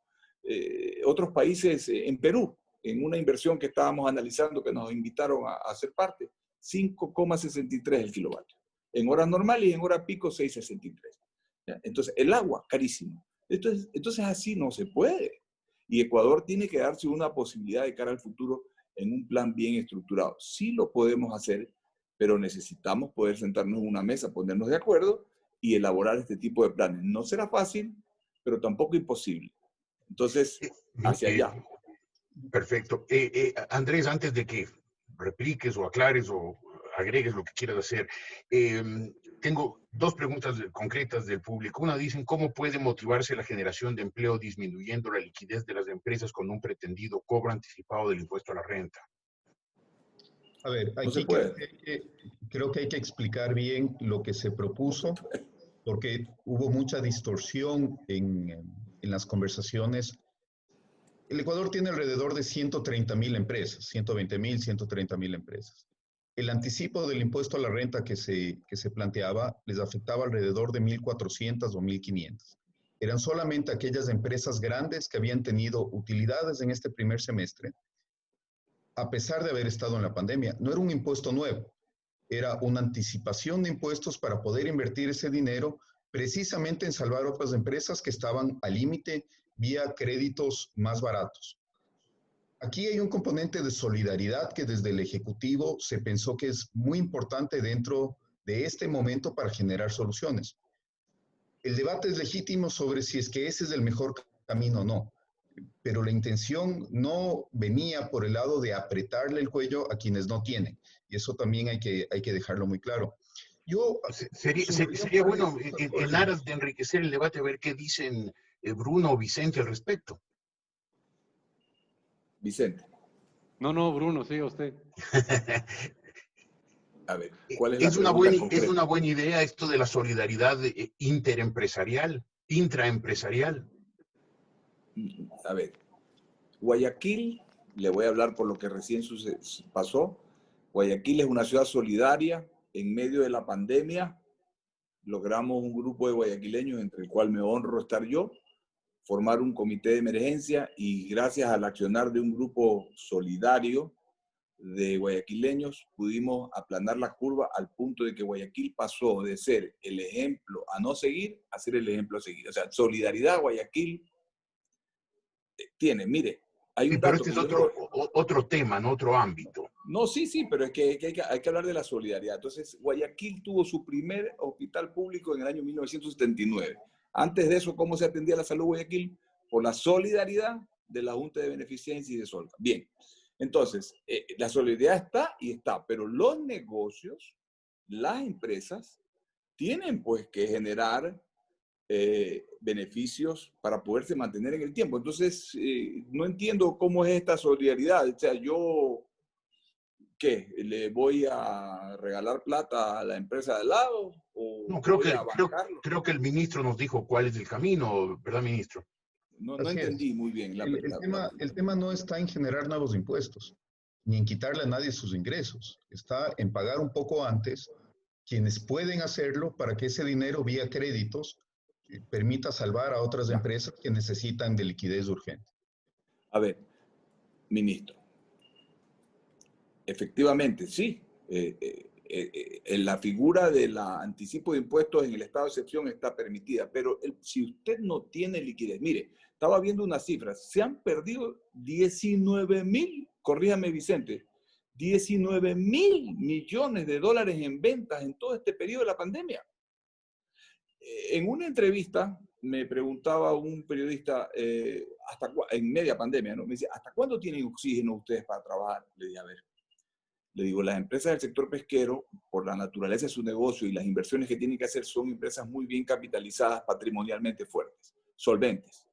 otros países, en Perú, en una inversión que estábamos analizando, que nos invitaron a hacer parte, 5,63 el kilovatio. En horas normales y en hora pico, 6,63. Entonces, el agua, carísimo. Entonces, así no se puede. Y Ecuador tiene que darse una posibilidad de cara al futuro en un plan bien estructurado. Sí lo podemos hacer, pero necesitamos poder sentarnos en una mesa, ponernos de acuerdo y elaborar este tipo de planes. No será fácil, pero tampoco imposible. Entonces, hacia allá. Perfecto. Andrés, antes de que repliques o aclares o agregues lo que quieras hacer, tengo dos preguntas concretas del público. Una, dicen, ¿cómo puede motivarse la generación de empleo disminuyendo la liquidez de las empresas con un pretendido cobro anticipado del impuesto a la renta? A ver, No se aquí puede. creo que hay que explicar bien lo que se propuso, porque hubo mucha distorsión en las conversaciones. El Ecuador tiene alrededor de 130.000 empresas, 120.000, 130.000 empresas. El anticipo del impuesto a la renta que se planteaba les afectaba alrededor de 1.400 o 1.500. Eran solamente aquellas empresas grandes que habían tenido utilidades en este primer semestre, a pesar de haber estado en la pandemia. No era un impuesto nuevo, era una anticipación de impuestos para poder invertir ese dinero precisamente en salvar otras empresas que estaban al límite vía créditos más baratos. Aquí hay un componente de solidaridad que desde el Ejecutivo se pensó que es muy importante dentro de este momento para generar soluciones. El debate es legítimo sobre si es que ese es el mejor camino o no, pero la intención no venía por el lado de apretarle el cuello a quienes no tienen, y eso también hay que dejarlo muy claro. Sería bueno, en aras de enriquecer el debate, ver qué dicen Bruno o Vicente al respecto. Vicente. No, Bruno, sí, usted. A ver, ¿cuál es la pregunta concreta? Es una buena idea esto de la solidaridad interempresarial, intraempresarial. A ver, Guayaquil, le voy a hablar por lo que recién pasó, Guayaquil es una ciudad solidaria. En medio de la pandemia logramos un grupo de guayaquileños, entre el cual me honro estar yo, formar un comité de emergencia y gracias al accionar de un grupo solidario de guayaquileños pudimos aplanar la curva al punto de que Guayaquil pasó de ser el ejemplo a no seguir a ser el ejemplo a seguir. O sea, solidaridad Guayaquil tiene, mire, hay Sí, un pero dato este que es otro tema, ¿no? Otro ámbito. No, sí, pero es que hay que hablar de la solidaridad. Entonces, Guayaquil tuvo su primer hospital público en el año 1979. Antes de eso, ¿cómo se atendía la salud Guayaquil? Por la solidaridad de la Junta de Beneficencia y de Solca. Bien, entonces, la solidaridad está y está, pero los negocios, las empresas, tienen pues que generar beneficios para poderse mantener en el tiempo. Entonces, no entiendo cómo es esta solidaridad. O sea, yo, ¿qué? ¿Le voy a regalar plata a la empresa de al lado? ¿O No, voy a bancarlo? creo que el ministro nos dijo cuál es el camino, ¿verdad, ministro? No Así es. entendí muy bien El tema no está en generar nuevos impuestos, ni en quitarle a nadie sus ingresos. Está en pagar un poco antes quienes pueden hacerlo para que ese dinero vía créditos permita salvar a otras empresas que necesitan de liquidez urgente. A ver, ministro, efectivamente, sí. La figura del anticipo de impuestos en el estado de excepción está permitida, pero si usted no tiene liquidez, mire, estaba viendo unas cifras, se han perdido 19,000, corríjame Vicente, 19,000 millones de dólares en ventas en todo este periodo de la pandemia. En una entrevista me preguntaba un periodista, en media pandemia, ¿no? Me dice, ¿hasta cuándo tienen oxígeno ustedes para trabajar? Le dije, a ver, le digo, las empresas del sector pesquero, por la naturaleza de su negocio y las inversiones que tienen que hacer, son empresas muy bien capitalizadas, patrimonialmente fuertes, solventes.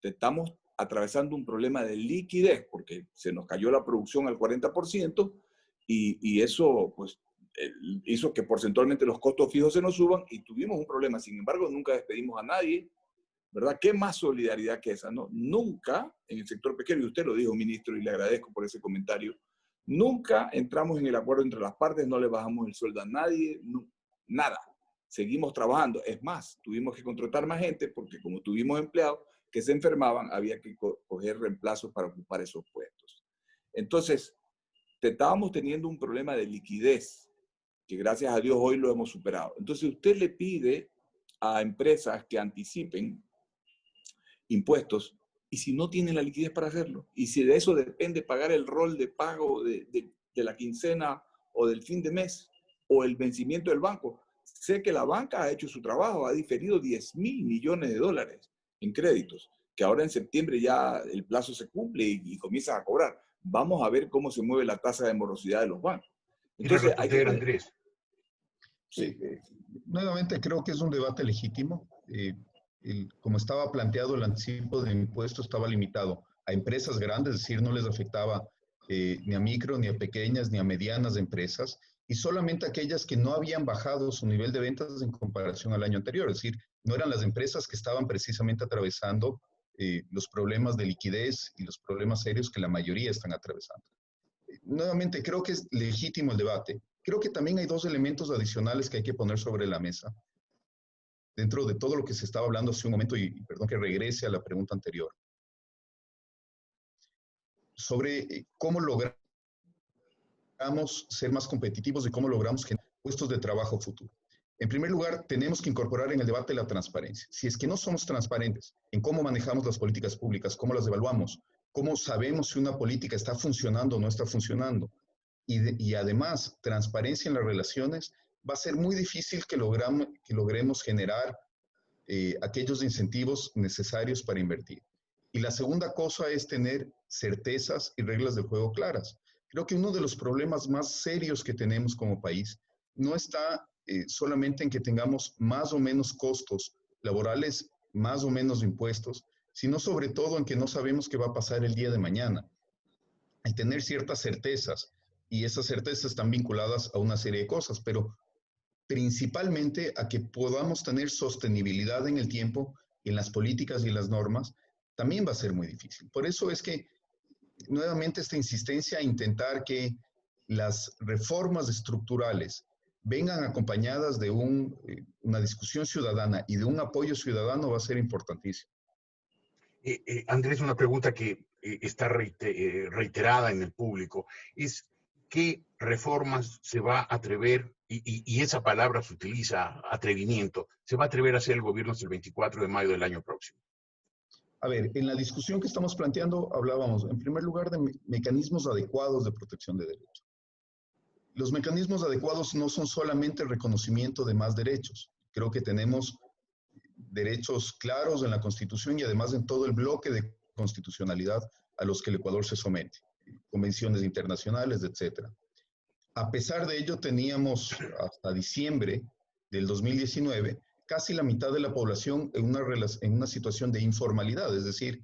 Estamos atravesando un problema de liquidez porque se nos cayó la producción al 40% y eso pues hizo que porcentualmente los costos fijos se nos suban y tuvimos un problema. Sin embargo, nunca despedimos a nadie, ¿verdad? ¿Qué más solidaridad que esa, no? Nunca en el sector pesquero, y usted lo dijo, ministro, y le agradezco por ese comentario, nunca entramos en el acuerdo entre las partes, no le bajamos el sueldo a nadie, no, nada. Seguimos trabajando. Es más, tuvimos que contratar más gente porque como tuvimos empleados que se enfermaban, había que coger reemplazos para ocupar esos puestos. Entonces, estábamos teniendo un problema de liquidez, que gracias a Dios hoy lo hemos superado. Entonces, usted le pide a empresas que anticipen impuestos, y si no tienen la liquidez para hacerlo, y si de eso depende pagar el rol de pago de la quincena o del fin de mes, o el vencimiento del banco. Sé que la banca ha hecho su trabajo, ha diferido 10,000 millones de dólares en créditos, que ahora en septiembre ya el plazo se cumple y comienzan a cobrar. Vamos a ver cómo se mueve la tasa de morosidad de los bancos. Entonces, hay que... Andrés. Sí, nuevamente creo que es un debate legítimo. Como estaba planteado, el anticipo de impuestos estaba limitado a empresas grandes, es decir, no les afectaba ni a micro, ni a pequeñas, ni a medianas empresas, y solamente aquellas que no habían bajado su nivel de ventas en comparación al año anterior, es decir, no eran las empresas que estaban precisamente atravesando los problemas de liquidez y los problemas serios que la mayoría están atravesando. Nuevamente, creo que es legítimo el debate. Creo que también hay dos elementos adicionales que hay que poner sobre la mesa dentro de todo lo que se estaba hablando hace un momento, y perdón que regrese a la pregunta anterior, sobre cómo logramos ser más competitivos y cómo logramos generar puestos de trabajo futuro. En primer lugar, tenemos que incorporar en el debate la transparencia. Si es que no somos transparentes en cómo manejamos las políticas públicas, cómo las evaluamos, cómo sabemos si una política está funcionando o no está funcionando, y además transparencia en las relaciones, va a ser muy difícil que logremos generar aquellos incentivos necesarios para invertir. Y la segunda cosa es tener certezas y reglas de juego claras. Creo que uno de los problemas más serios que tenemos como país no está solamente en que tengamos más o menos costos laborales, más o menos impuestos, sino sobre todo en que no sabemos qué va a pasar el día de mañana. Hay que tener ciertas certezas, y esas certezas están vinculadas a una serie de cosas, pero principalmente a que podamos tener sostenibilidad en el tiempo, en las políticas y en las normas, también va a ser muy difícil. Por eso es que, nuevamente, esta insistencia a intentar que las reformas estructurales vengan acompañadas de una discusión ciudadana y de un apoyo ciudadano va a ser importantísimo. Andrés, una pregunta que está reiterada en el público es ¿qué reformas se va a atrever, y esa palabra se utiliza, atrevimiento, se va a atrever a hacer el gobierno hasta el 24 de mayo del año próximo? A ver, en la discusión que estamos planteando hablábamos, en primer lugar, de mecanismos adecuados de protección de derechos. Los mecanismos adecuados no son solamente el reconocimiento de más derechos. Creo que tenemos derechos claros en la Constitución y además en todo el bloque de constitucionalidad a los que el Ecuador se somete, convenciones internacionales, etc. A pesar de ello, teníamos hasta diciembre del 2019 casi la mitad de la población en una situación de informalidad, es decir,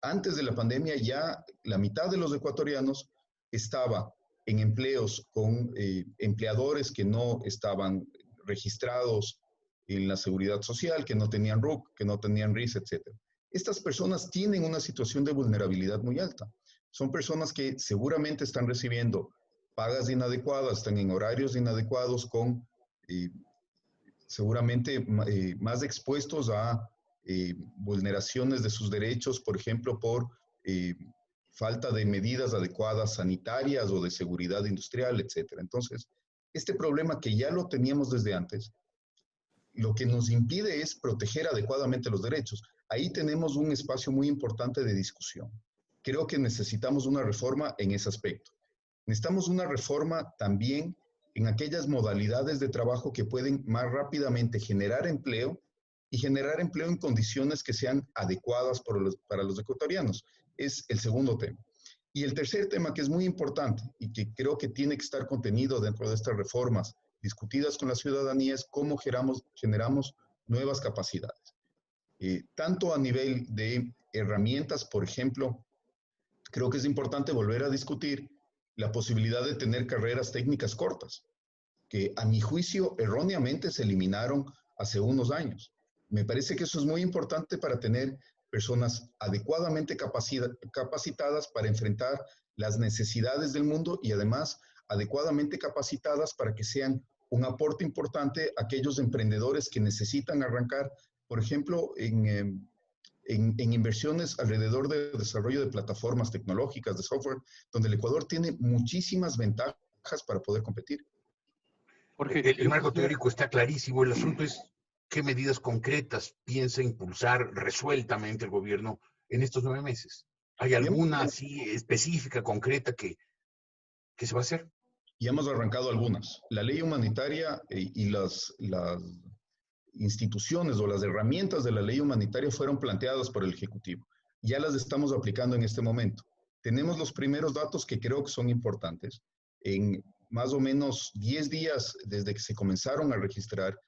antes de la pandemia ya la mitad de los ecuatorianos estaba en empleos con empleadores que no estaban registrados en la seguridad social, que no tenían RUC, que no tenían RIS, etc. Estas personas tienen una situación de vulnerabilidad muy alta. Son personas que seguramente están recibiendo pagas inadecuadas, están en horarios inadecuados, con seguramente más expuestos a vulneraciones de sus derechos, por ejemplo, por falta de medidas adecuadas sanitarias o de seguridad industrial, etc. Entonces, este problema que ya lo teníamos desde antes, lo que nos impide es proteger adecuadamente los derechos. Ahí tenemos un espacio muy importante de discusión. Creo que necesitamos una reforma en ese aspecto. Necesitamos una reforma también en aquellas modalidades de trabajo que pueden más rápidamente generar empleo y generar empleo en condiciones que sean adecuadas para los ecuatorianos. Es el segundo tema. Y el tercer tema, que es muy importante y que creo que tiene que estar contenido dentro de estas reformas discutidas con la ciudadanía, es cómo generamos nuevas capacidades. Tanto a nivel de herramientas, por ejemplo, creo que es importante volver a discutir la posibilidad de tener carreras técnicas cortas, que a mi juicio erróneamente se eliminaron hace unos años. Me parece que eso es muy importante para tener personas adecuadamente capacitadas para enfrentar las necesidades del mundo y además adecuadamente capacitadas para que sean un aporte importante a aquellos emprendedores que necesitan arrancar, por ejemplo, en inversiones alrededor del desarrollo de plataformas tecnológicas, de software, donde el Ecuador tiene muchísimas ventajas para poder competir. Jorge, el marco teórico está clarísimo. El asunto es qué medidas concretas piensa impulsar resueltamente el gobierno en estos 9 meses. ¿Hay alguna así específica, concreta que se va a hacer? Ya hemos arrancado algunas. La ley humanitaria y las instituciones o las herramientas de la ley humanitaria fueron planteadas por el Ejecutivo. Ya las estamos aplicando en este momento. Tenemos los primeros datos que creo que son importantes. En más o menos 10 días desde que se comenzaron a registrar,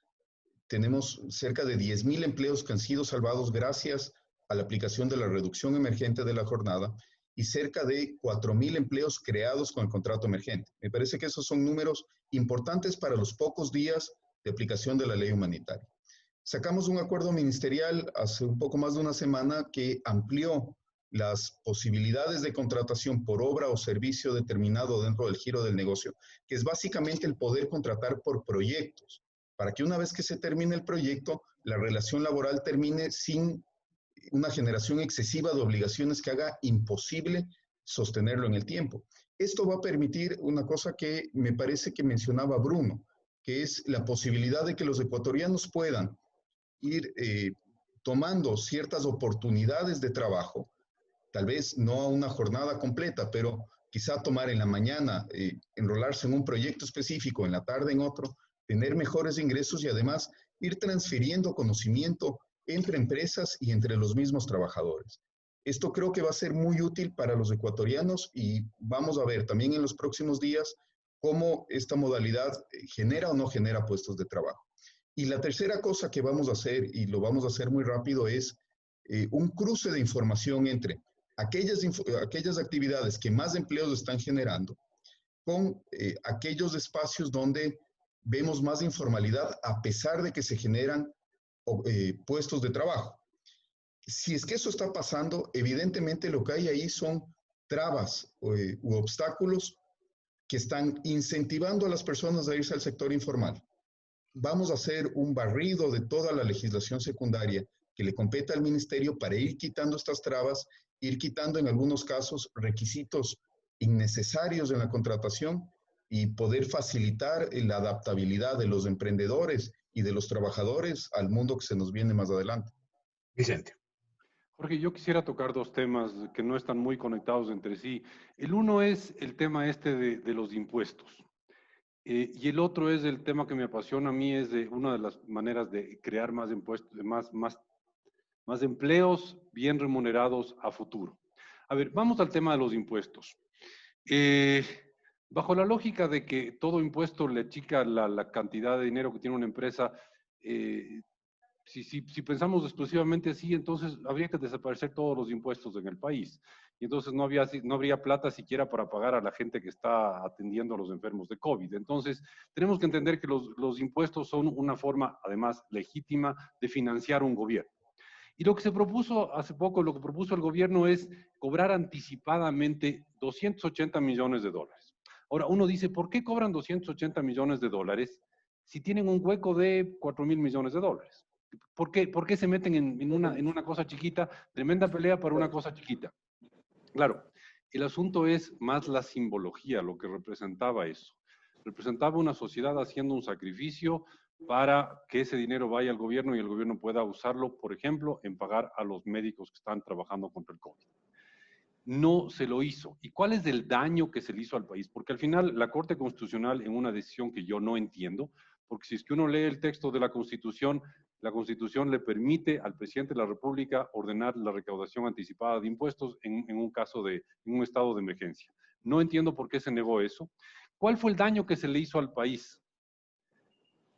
tenemos cerca de 10,000 empleos que han sido salvados gracias a la aplicación de la reducción emergente de la jornada y cerca de 4,000 empleos creados con el contrato emergente. Me parece que esos son números importantes para los pocos días de aplicación de la ley humanitaria. Sacamos un acuerdo ministerial hace un poco más de una semana que amplió las posibilidades de contratación por obra o servicio determinado dentro del giro del negocio, que es básicamente el poder contratar por proyectos, para que una vez que se termine el proyecto, la relación laboral termine sin una generación excesiva de obligaciones que haga imposible sostenerlo en el tiempo. Esto va a permitir una cosa que me parece que mencionaba Bruno, que es la posibilidad de que los ecuatorianos puedan ir tomando ciertas oportunidades de trabajo, tal vez no a una jornada completa, pero quizá tomar en la mañana, enrolarse en un proyecto específico, en la tarde en otro, tener mejores ingresos y además ir transfiriendo conocimiento entre empresas y entre los mismos trabajadores. Esto creo que va a ser muy útil para los ecuatorianos y vamos a ver también en los próximos días cómo esta modalidad genera o no genera puestos de trabajo. Y la tercera cosa que vamos a hacer, y lo vamos a hacer muy rápido, es un cruce de información entre aquellas actividades que más empleos están generando con aquellos espacios donde vemos más informalidad a pesar de que se generan puestos de trabajo. Si es que eso está pasando, evidentemente lo que hay ahí son trabas u obstáculos que están incentivando a las personas a irse al sector informal. Vamos a hacer un barrido de toda la legislación secundaria que le compete al ministerio para ir quitando estas trabas, ir quitando en algunos casos requisitos innecesarios en la contratación y poder facilitar la adaptabilidad de los emprendedores y de los trabajadores al mundo que se nos viene más adelante. Vicente. Jorge, yo quisiera tocar dos temas que no están muy conectados entre sí. El uno es el tema este de los impuestos. Y el otro es el tema que me apasiona a mí, es de una de las maneras de crear más impuestos, más empleos bien remunerados a futuro. A ver, vamos al tema de los impuestos. Bajo la lógica de que todo impuesto le achica la cantidad de dinero que tiene una empresa, si pensamos exclusivamente así, entonces habría que desaparecer todos los impuestos en el país. Y entonces no habría plata siquiera para pagar a la gente que está atendiendo a los enfermos de COVID. Entonces, tenemos que entender que los impuestos son una forma, además, legítima de financiar un gobierno. Y lo que se propuso hace poco, lo que propuso el gobierno es cobrar anticipadamente 280 millones de dólares. Ahora, uno dice, ¿por qué cobran 280 millones de dólares si tienen un hueco de 4.000 millones de dólares? ¿Por qué se meten en una cosa chiquita? Tremenda pelea para una cosa chiquita. Claro, el asunto es más la simbología, lo que representaba eso. Representaba una sociedad haciendo un sacrificio para que ese dinero vaya al gobierno y el gobierno pueda usarlo, por ejemplo, en pagar a los médicos que están trabajando contra el COVID. No se lo hizo. ¿Y cuál es el daño que se le hizo al país? Porque al final la Corte Constitucional, en una decisión que yo no entiendo, porque si es que uno lee el texto de la Constitución le permite al presidente de la República ordenar la recaudación anticipada de impuestos en un estado de emergencia. No entiendo por qué se negó eso. ¿Cuál fue el daño que se le hizo al país?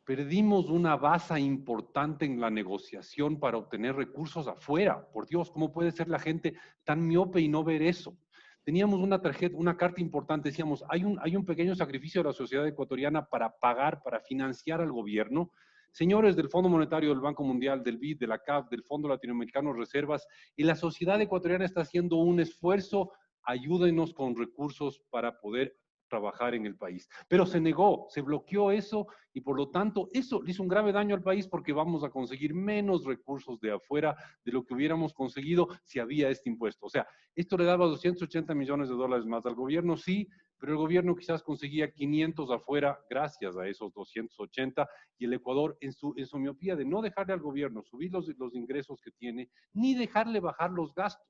Perdimos una base importante en la negociación para obtener recursos afuera. Por Dios, ¿cómo puede ser la gente tan miope y no ver eso? Teníamos una carta importante, decíamos, hay un pequeño sacrificio de la sociedad ecuatoriana para pagar, para financiar al gobierno. Señores del Fondo Monetario, del Banco Mundial, del BID, de la CAF, del Fondo Latinoamericano de Reservas, y la sociedad ecuatoriana está haciendo un esfuerzo, ayúdenos con recursos para poder trabajar en el país. Pero se negó, se bloqueó eso y por lo tanto eso le hizo un grave daño al país porque vamos a conseguir menos recursos de afuera de lo que hubiéramos conseguido si había este impuesto. O sea, esto le daba 280 millones de dólares más al gobierno, sí, pero el gobierno quizás conseguía 500 afuera gracias a esos 280 y el Ecuador en su miopía de no dejarle al gobierno subir los ingresos que tiene, ni dejarle bajar los gastos.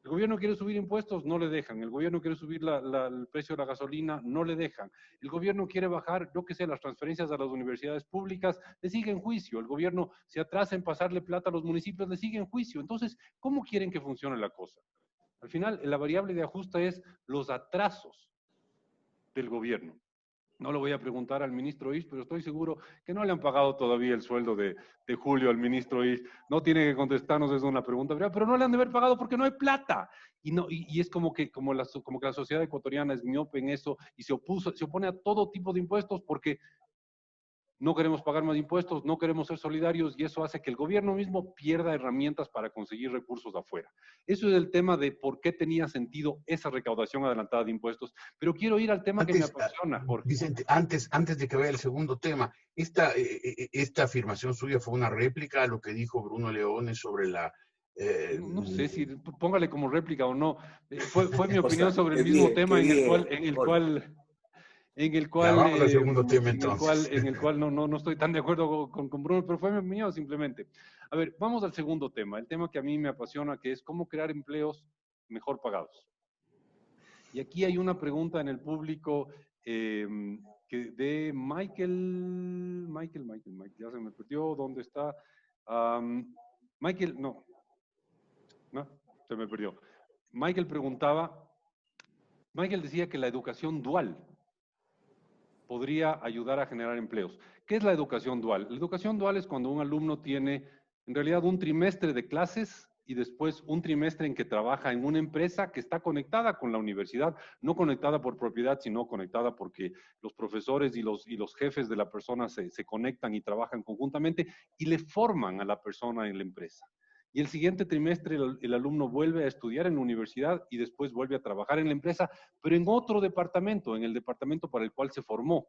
El gobierno quiere subir impuestos, no le dejan. El gobierno quiere subir el precio de la gasolina, no le dejan. El gobierno quiere bajar, yo qué sé, las transferencias a las universidades públicas, le sigue en juicio. El gobierno se atrasa en pasarle plata a los municipios, le sigue en juicio. Entonces, ¿cómo quieren que funcione la cosa? Al final, la variable de ajuste es los atrasos del gobierno. No lo voy a preguntar al ministro Ish, pero estoy seguro que no le han pagado todavía el sueldo de julio al ministro Ish. No tiene que contestarnos, es una pregunta, pero no le han de haber pagado porque no hay plata. Y es como que la sociedad ecuatoriana es miope en eso y se opone a todo tipo de impuestos porque no queremos pagar más impuestos, no queremos ser solidarios y eso hace que el gobierno mismo pierda herramientas para conseguir recursos afuera. Eso es el tema de por qué tenía sentido esa recaudación adelantada de impuestos. Pero quiero ir al tema que me apasiona, Jorge. Vicente, antes de que vaya el segundo tema, esta afirmación suya fue una réplica a lo que dijo Bruno Leones sobre la... No sé si póngale como réplica o no. Fue mi opinión sobre el mismo tema en el cual no estoy tan de acuerdo con Bruno, pero fue mi opinión simplemente. A ver, vamos al segundo tema, el tema que a mí me apasiona, que es cómo crear empleos mejor pagados. Y aquí hay una pregunta en el público de Michael, ya se me perdió, ¿dónde está? Michael, no, se me perdió. Michael decía que la educación dual podría ayudar a generar empleos. ¿Qué es la educación dual? La educación dual es cuando un alumno tiene en realidad un trimestre de clases y después un trimestre en que trabaja en una empresa que está conectada con la universidad, no conectada por propiedad, sino conectada porque los profesores y los jefes de la persona se conectan y trabajan conjuntamente y le forman a la persona en la empresa. y el siguiente trimestre el alumno vuelve a estudiar en la universidad y después vuelve a trabajar en la empresa, pero en otro departamento, en el departamento para el cual se formó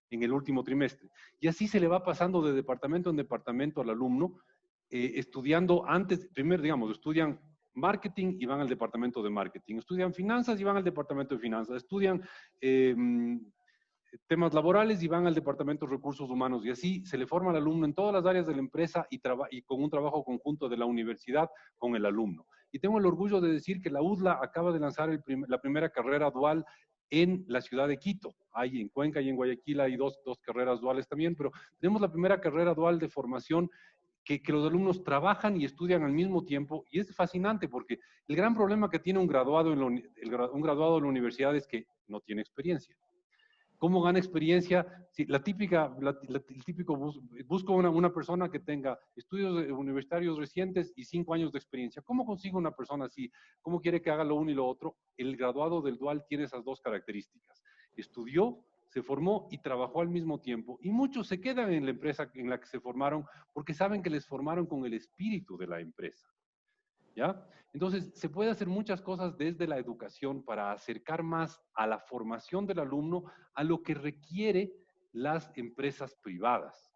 en el último trimestre. Y así se le va pasando de departamento en departamento al alumno, estudiando antes, primero, digamos, estudian marketing y van al departamento de marketing, estudian finanzas y van al departamento de finanzas, estudian temas laborales y van al departamento de recursos humanos, y así se le forma al alumno en todas las áreas de la empresa y con un trabajo conjunto de la universidad con el alumno. Y tengo el orgullo de decir que la UDLA acaba de lanzar la primera carrera dual en la ciudad de Quito. Hay en Cuenca y en Guayaquil hay dos carreras duales también, pero tenemos la primera carrera dual de formación que los alumnos trabajan y estudian al mismo tiempo, y es fascinante porque el gran problema que tiene un graduado en la universidad es que no tiene experiencia. ¿Cómo gana experiencia? Si el típico busco una persona que tenga estudios universitarios recientes y 5 años de experiencia. ¿Cómo consigo una persona así? ¿Cómo quiere que haga lo uno y lo otro? El graduado del dual tiene esas dos características. Estudió, se formó y trabajó al mismo tiempo. Y muchos se quedan en la empresa en la que se formaron porque saben que les formaron con el espíritu de la empresa. ¿Ya? Entonces, se puede hacer muchas cosas desde la educación para acercar más a la formación del alumno a lo que requiere las empresas privadas.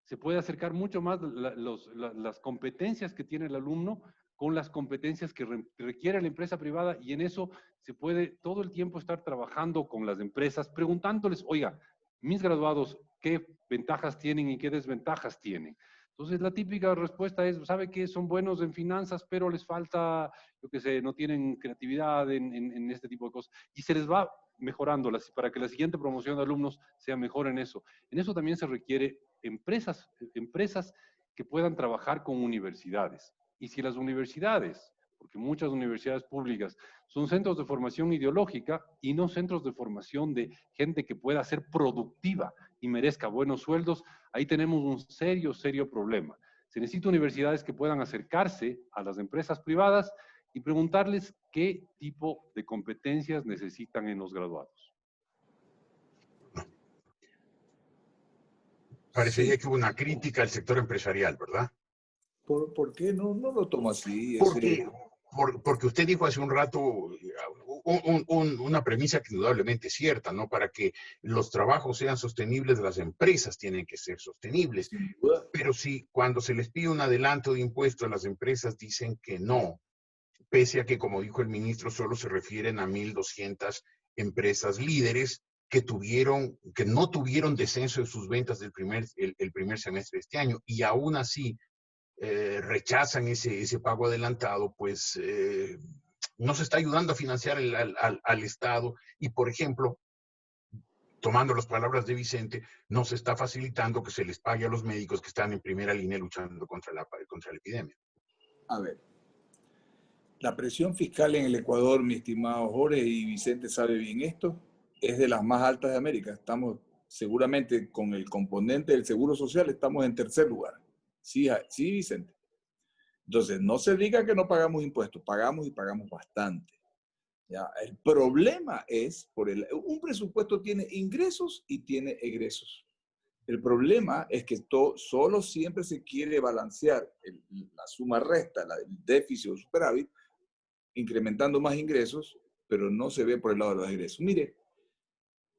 Se puede acercar mucho más las competencias que tiene el alumno con las competencias que requiere la empresa privada, y en eso se puede todo el tiempo estar trabajando con las empresas, preguntándoles, oiga, mis graduados, ¿qué ventajas tienen y qué desventajas tienen? Entonces, la típica respuesta es, ¿sabe qué? Son buenos en finanzas, pero les falta, yo qué sé, no tienen creatividad en este tipo de cosas. Y se les va mejorando para que la siguiente promoción de alumnos sea mejor en eso. En eso también se requiere empresas que puedan trabajar con universidades. Y si las universidades, porque muchas universidades públicas son centros de formación ideológica y no centros de formación de gente que pueda ser productiva y merezca buenos sueldos, ahí tenemos un serio problema. Se necesita universidades que puedan acercarse a las empresas privadas y preguntarles qué tipo de competencias necesitan en los graduados. Parecería Sí. que hubo una crítica al sector empresarial, ¿verdad? ¿Por qué no lo tomo así? Porque usted dijo hace un rato una premisa que indudablemente es cierta, ¿no? Para que los trabajos sean sostenibles, las empresas tienen que ser sostenibles. Sin duda. Pero si cuando se les pide un adelanto de impuestos, las empresas dicen que no, pese a que, como dijo el ministro, solo se refieren a 1.200 empresas líderes que no tuvieron descenso de sus ventas el primer semestre de este año, y aún así rechazan ese pago adelantado, pues no se está ayudando a financiar al Estado, y, por ejemplo, tomando las palabras de Vicente, no se está facilitando que se les pague a los médicos que están en primera línea luchando contra la epidemia. A ver, la presión fiscal en el Ecuador, mi estimado Jorge, y Vicente sabe bien esto, es de las más altas de América. Estamos seguramente con el componente del seguro social, estamos en tercer lugar. Sí, sí, Vicente. Entonces, no se diga que no pagamos impuestos, pagamos y pagamos bastante. ¿Ya? El problema es, un presupuesto tiene ingresos y tiene egresos. El problema es que solo siempre se quiere balancear la suma resta, el déficit o superávit, incrementando más ingresos, pero no se ve por el lado de los egresos. Mire,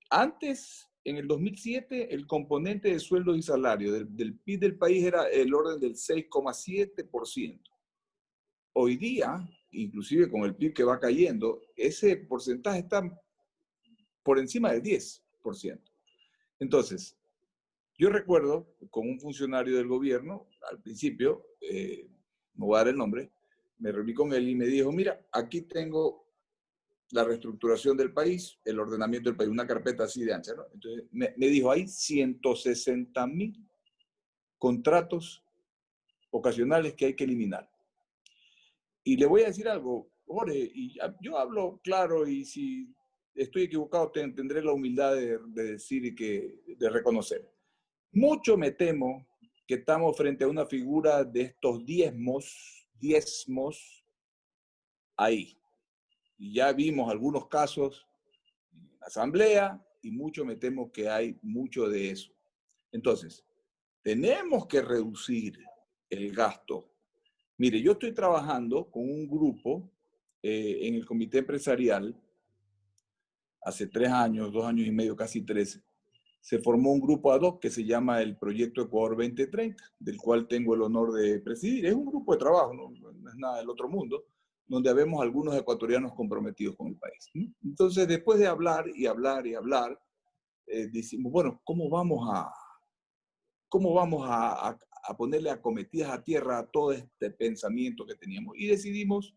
antes, en el 2007, el componente de sueldos y salarios del PIB del país era el orden del 6,7%. Hoy día, inclusive con el PIB que va cayendo, ese porcentaje está por encima del 10%. Entonces, yo recuerdo con un funcionario del gobierno, al principio, no voy a dar el nombre, me reuní con él y me dijo, mira, aquí tengo la reestructuración del país, el ordenamiento del país, una carpeta así de ancha, ¿no? Entonces me dijo, hay 160.000 contratos ocasionales que hay que eliminar. Y le voy a decir algo, Jorge, y yo hablo claro, y si estoy equivocado tendré la humildad de decir y de reconocer. Mucho me temo que estamos frente a una figura de estos diezmos ahí. Y ya vimos algunos casos en la asamblea, y mucho me temo que hay mucho de eso. Entonces, tenemos que reducir el gasto Mire, yo estoy trabajando con un grupo en el comité empresarial. Hace 3 años, 2 años y medio, casi 3, se formó un grupo ad hoc que se llama el Proyecto Ecuador 2030, del cual tengo el honor de presidir. Es un grupo de trabajo, no es nada del otro mundo, donde habemos algunos ecuatorianos comprometidos con el país, ¿no? Entonces, después de hablar y hablar y hablar, decimos, bueno, ¿cómo vamos a ponerle acometidas a tierra a todo este pensamiento que teníamos? Y decidimos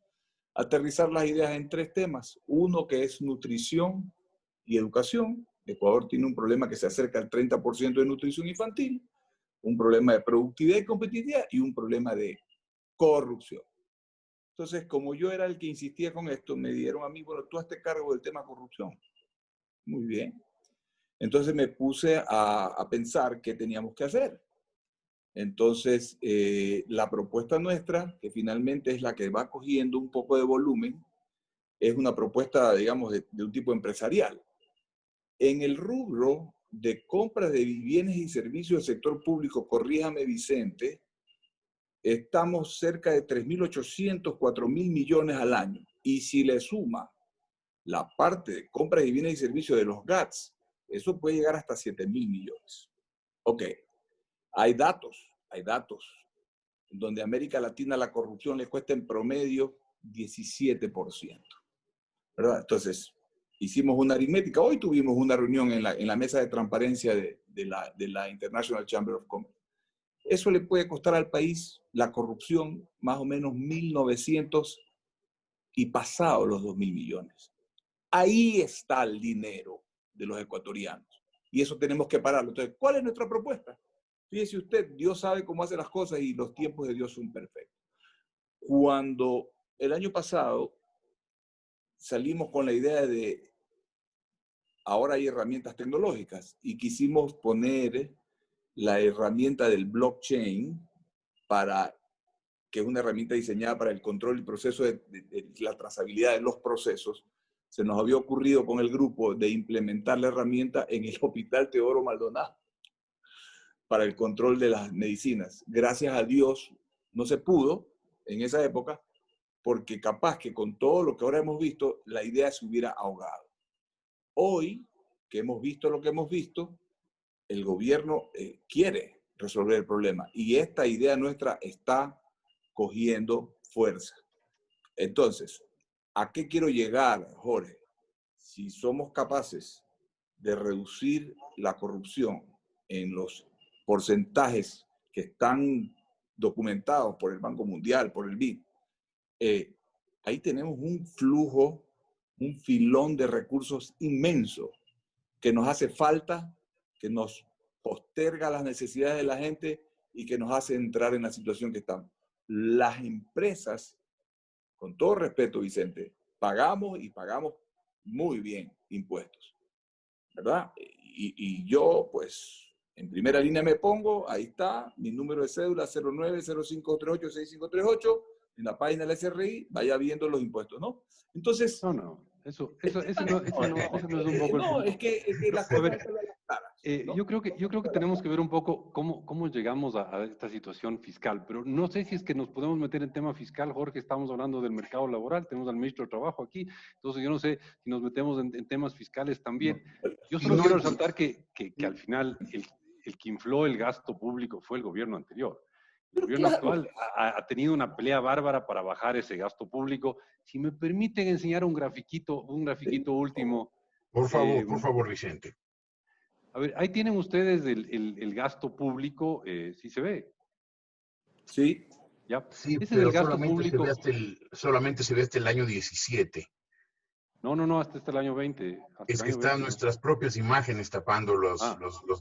aterrizar las ideas en 3 temas. Uno que es nutrición y educación. Ecuador tiene un problema que se acerca al 30% de nutrición infantil, un problema de productividad y competitividad y un problema de corrupción. Entonces, como yo era el que insistía con esto, me dieron a mí, bueno, tú hazte cargo del tema corrupción. Muy bien. Entonces me puse a pensar qué teníamos que hacer. Entonces, la propuesta nuestra, que finalmente es la que va cogiendo un poco de volumen, es una propuesta, digamos, de un tipo empresarial. En el rubro de compras de bienes y servicios del sector público, corríjame Vicente, estamos cerca de 3.800, 4.000 millones al año. Y si le suma la parte de compras de bienes y servicios de los GATS, eso puede llegar hasta 7.000 millones. Ok, hay datos, donde a América Latina la corrupción le cuesta en promedio 17%, ¿verdad? Entonces, hicimos una aritmética. Hoy tuvimos una reunión en la mesa de transparencia de la International Chamber of Commerce. Eso le puede costar al país, la corrupción, más o menos 1.900 y pasado los 2.000 millones. Ahí está el dinero de los ecuatorianos. Y eso tenemos que pararlo. Entonces, ¿cuál es nuestra propuesta? Fíjese usted, Dios sabe cómo hace las cosas y los tiempos de Dios son perfectos. Cuando el año pasado salimos con la idea de ahora hay herramientas tecnológicas y quisimos poner la herramienta del blockchain que es una herramienta diseñada para el control y proceso de la trazabilidad de los procesos. Se nos había ocurrido con el grupo de implementar la herramienta en el Hospital Teodoro Maldonado para el control de las medicinas. Gracias a Dios no se pudo en esa época, porque capaz que con todo lo que ahora hemos visto, la idea se hubiera ahogado. Hoy, que hemos visto lo que hemos visto, el gobierno quiere resolver el problema y esta idea nuestra está cogiendo fuerza. Entonces, ¿a qué quiero llegar, Jorge? Si somos capaces de reducir la corrupción en los porcentajes que están documentados por el Banco Mundial, por el BID, ahí tenemos un flujo, un filón de recursos inmenso que nos hace falta, que nos posterga las necesidades de la gente y que nos hace entrar en la situación que estamos. Las empresas, con todo respeto, Vicente, pagamos y pagamos muy bien impuestos, ¿verdad? Y yo, pues, en primera línea me pongo, ahí está, mi número de cédula 0905386538, en la página del SRI, vaya viendo los impuestos, ¿no? Entonces... No, eso no es un poco el punto. No, es que las cosas están claras, ¿no? Yo creo que tenemos que ver un poco cómo llegamos a esta situación fiscal, pero no sé si es que nos podemos meter en tema fiscal, Jorge. Estamos hablando del mercado laboral, tenemos al ministro de Trabajo aquí, entonces yo no sé si nos metemos en temas fiscales también. Yo solo quiero resaltar que al final el que infló el gasto público fue el gobierno anterior. El gobierno actual ha tenido una pelea bárbara para bajar ese gasto público. Si me permiten enseñar un grafiquito último. Por favor, Vicente. A ver, ahí tienen ustedes el gasto público, ¿sí se ve? Sí. ¿Ya? Sí, Ese pero es el gasto público. solamente se ve hasta el año 17. No, hasta el año 20. Es que están nuestras propias imágenes tapando las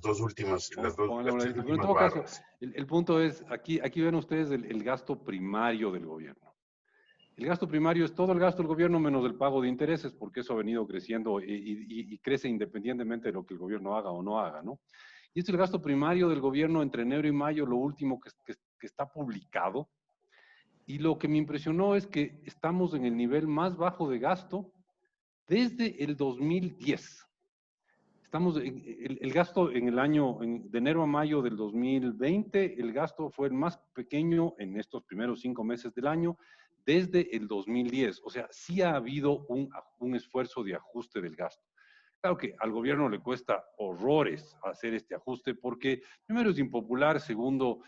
dos últimas En todo caso, el punto es, aquí ven ustedes el gasto primario del gobierno. El gasto primario es todo el gasto del gobierno menos el pago de intereses, porque eso ha venido creciendo y crece independientemente de lo que el gobierno haga o no haga, ¿no? Y este es el gasto primario del gobierno entre enero y mayo, lo último que está publicado. Y lo que me impresionó es que estamos en el nivel más bajo de gasto desde el 2010. El gasto en el año, de enero a mayo del 2020, el gasto fue el más pequeño en estos primeros 5 meses del año desde el 2010. O sea, sí ha habido un esfuerzo de ajuste del gasto. Claro que al gobierno le cuesta horrores hacer este ajuste porque primero es impopular, segundo,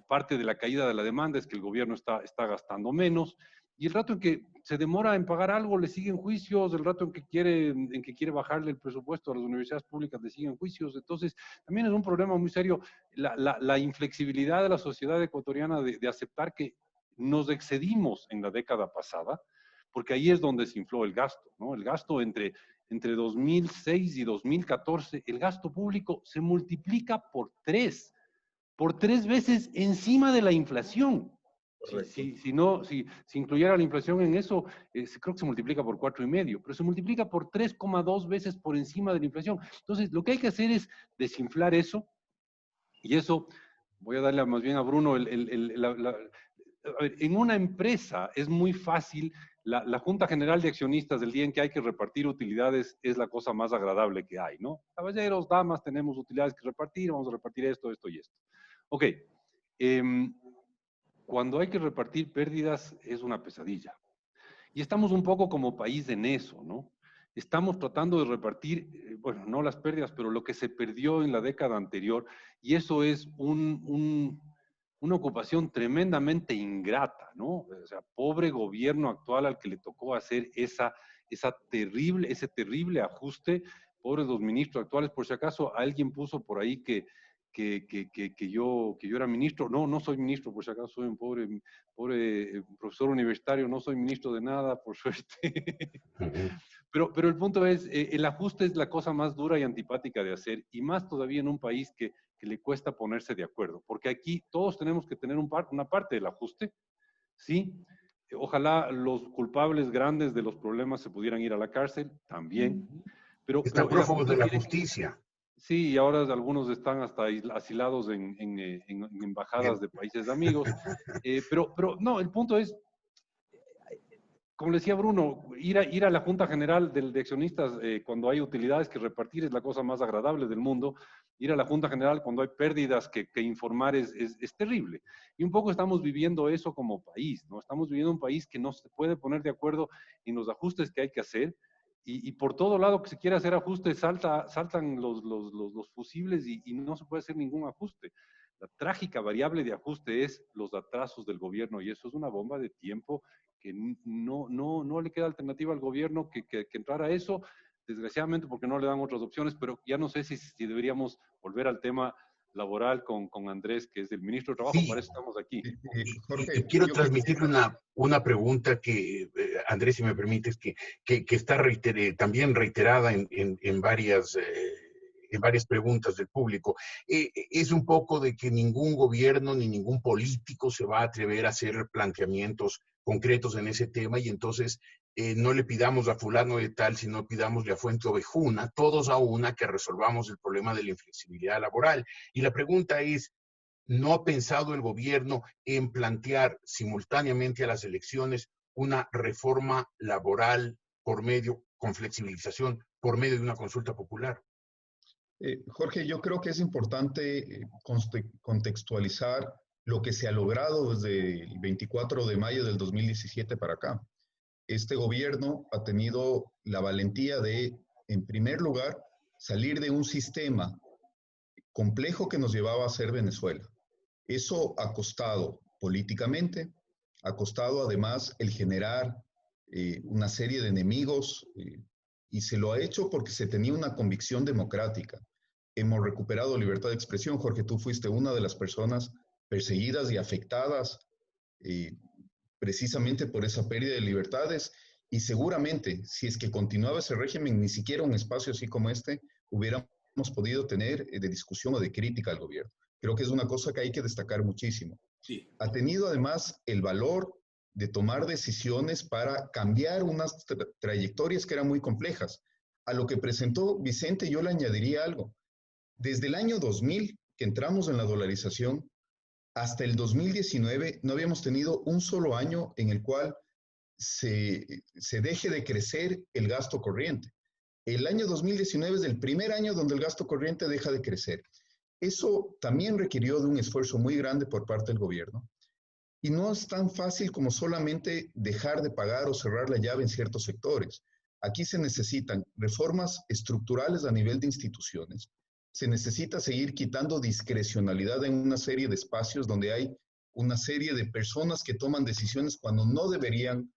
parte de la caída de la demanda es que el gobierno está gastando menos y el rato en que se demora en pagar algo le siguen juicios, el rato en que quiere bajarle el presupuesto a las universidades públicas le siguen juicios. Entonces, también es un problema muy serio la inflexibilidad de la sociedad ecuatoriana de aceptar que nos excedimos en la década pasada, porque ahí es donde se infló el gasto, ¿no? El gasto entre 2006 y 2014, el gasto público se multiplica por tres veces encima de la inflación. Si incluyera la inflación en eso, creo que se multiplica por 4,5, pero se multiplica por 3,2 veces por encima de la inflación. Entonces, lo que hay que hacer es desinflar eso, y eso, voy a darle más bien a Bruno, a ver, en una empresa es muy fácil, la Junta General de Accionistas del día en que hay que repartir utilidades es la cosa más agradable que hay, ¿no? Caballeros, damas, tenemos utilidades que repartir, vamos a repartir esto, esto y esto. Ok, cuando hay que repartir pérdidas es una pesadilla. Y estamos un poco como país en eso, ¿no? Estamos tratando de repartir, bueno, no las pérdidas, pero lo que se perdió en la década anterior, y eso es una ocupación tremendamente ingrata, ¿no? O sea, pobre gobierno actual al que le tocó hacer ese terrible ajuste, pobres los ministros actuales. Por si acaso alguien puso por ahí que yo era ministro. No, no soy ministro, por si acaso soy un pobre profesor universitario, no soy ministro de nada, por suerte. Pero el punto es, el ajuste es la cosa más dura y antipática de hacer, y más todavía en un país que le cuesta ponerse de acuerdo, porque aquí todos tenemos que tener una parte del ajuste, ¿sí? Ojalá los culpables grandes de los problemas se pudieran ir a la cárcel, también. Están prófugos de la justicia. Sí, y ahora algunos están hasta asilados en embajadas de países amigos. Pero no, el punto es, como le decía Bruno, ir a la Junta General de Accionistas cuando hay utilidades que repartir es la cosa más agradable del mundo. Ir a la Junta General cuando hay pérdidas que informar es terrible. Y un poco estamos viviendo eso como país, ¿no? Estamos viviendo un país que no se puede poner de acuerdo en los ajustes que hay que hacer. Y por todo lado que se quiera hacer ajustes, saltan los fusibles y no se puede hacer ningún ajuste. La trágica variable de ajuste es los atrasos del gobierno, y eso es una bomba de tiempo que no le queda alternativa al gobierno que entrar a eso, desgraciadamente porque no le dan otras opciones. Pero ya no sé si deberíamos volver al tema laboral con Andrés, que es el ministro de Trabajo. Sí. Para eso estamos aquí. Jorge, quiero transmitirle una pregunta que, Andrés, si me permites, que está también reiterada en varias preguntas del público. Es un poco de que ningún gobierno ni ningún político se va a atrever a hacer planteamientos concretos en ese tema, y entonces no le pidamos a fulano de tal, sino pidámosle a Fuente Ovejuna, todos a una, que resolvamos el problema de la inflexibilidad laboral. Y la pregunta es, ¿no ha pensado el gobierno en plantear simultáneamente a las elecciones una reforma laboral con flexibilización, por medio de una consulta popular? Jorge, yo creo que es importante contextualizar lo que se ha logrado desde el 24 de mayo del 2017 para acá. Este gobierno ha tenido la valentía de, en primer lugar, salir de un sistema complejo que nos llevaba a ser Venezuela. Eso ha costado políticamente, ha costado además el generar una serie de enemigos, y se lo ha hecho porque se tenía una convicción democrática. Hemos recuperado libertad de expresión. Jorge, tú fuiste una de las personas perseguidas y afectadas precisamente por esa pérdida de libertades, y seguramente si es que continuaba ese régimen, ni siquiera un espacio así como este hubiéramos podido tener de discusión o de crítica al gobierno. Creo que es una cosa que hay que destacar muchísimo. Sí. Ha tenido además el valor de tomar decisiones para cambiar unas trayectorias que eran muy complejas. A lo que presentó Vicente yo le añadiría algo. Desde el año 2000, que entramos en la dolarización, hasta el 2019 no habíamos tenido un solo año en el cual se deje de crecer el gasto corriente. El año 2019 es el primer año donde el gasto corriente deja de crecer. Eso también requirió de un esfuerzo muy grande por parte del gobierno. Y no es tan fácil como solamente dejar de pagar o cerrar la llave en ciertos sectores. Aquí se necesitan reformas estructurales a nivel de instituciones. Se necesita seguir quitando discrecionalidad en una serie de espacios donde hay una serie de personas que toman decisiones cuando no deberían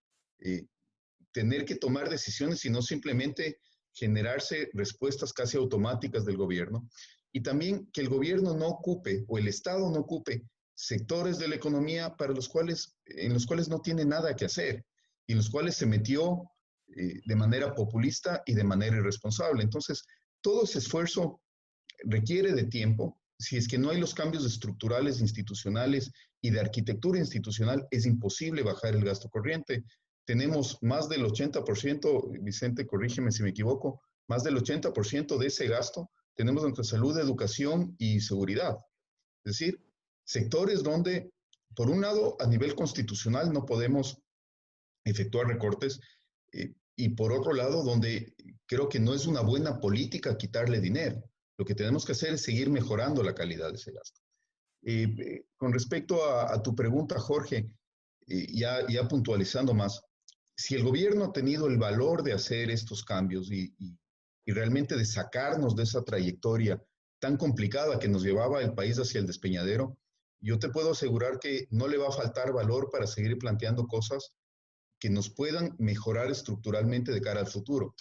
tener que tomar decisiones, sino simplemente generarse respuestas casi automáticas del gobierno. Y también que el gobierno no ocupe o el Estado no ocupe sectores de la economía en los cuales no tiene nada que hacer y en los cuales se metió de manera populista y de manera irresponsable. Entonces, todo ese esfuerzo requiere de tiempo. Si es que no hay los cambios estructurales, institucionales y de arquitectura institucional, es imposible bajar el gasto corriente. Tenemos más del 80%, Vicente, corrígeme si me equivoco, más del 80% de ese gasto tenemos entre salud, educación y seguridad. Es decir, sectores donde, por un lado, a nivel constitucional no podemos efectuar recortes y por otro lado, donde creo que no es una buena política quitarle dinero. Lo que tenemos que hacer es seguir mejorando la calidad de ese gasto. Con respecto a tu pregunta, Jorge, ya puntualizando más, si el gobierno ha tenido el valor de hacer estos cambios y realmente de sacarnos de esa trayectoria tan complicada que nos llevaba el país hacia el despeñadero, yo te puedo asegurar que no le va a faltar valor para seguir planteando cosas que nos puedan mejorar estructuralmente de cara al futuro.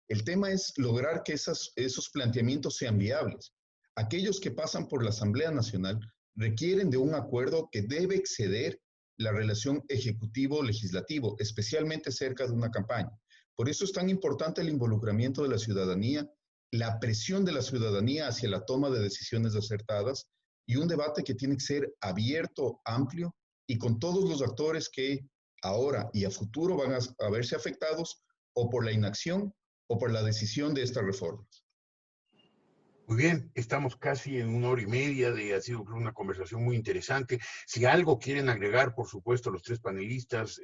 El tema es lograr que esos planteamientos sean viables. Aquellos que pasan por la Asamblea Nacional requieren de un acuerdo que debe exceder la relación ejecutivo-legislativo, especialmente cerca de una campaña. Por eso es tan importante el involucramiento de la ciudadanía, la presión de la ciudadanía hacia la toma de decisiones acertadas y un debate que tiene que ser abierto, amplio y con todos los actores que ahora y a futuro van a verse afectados o por la inacción o por la decisión de estas reformas. Muy bien, estamos casi en 1 hora y media, ha sido una conversación muy interesante. Si algo quieren agregar, por supuesto, los tres panelistas,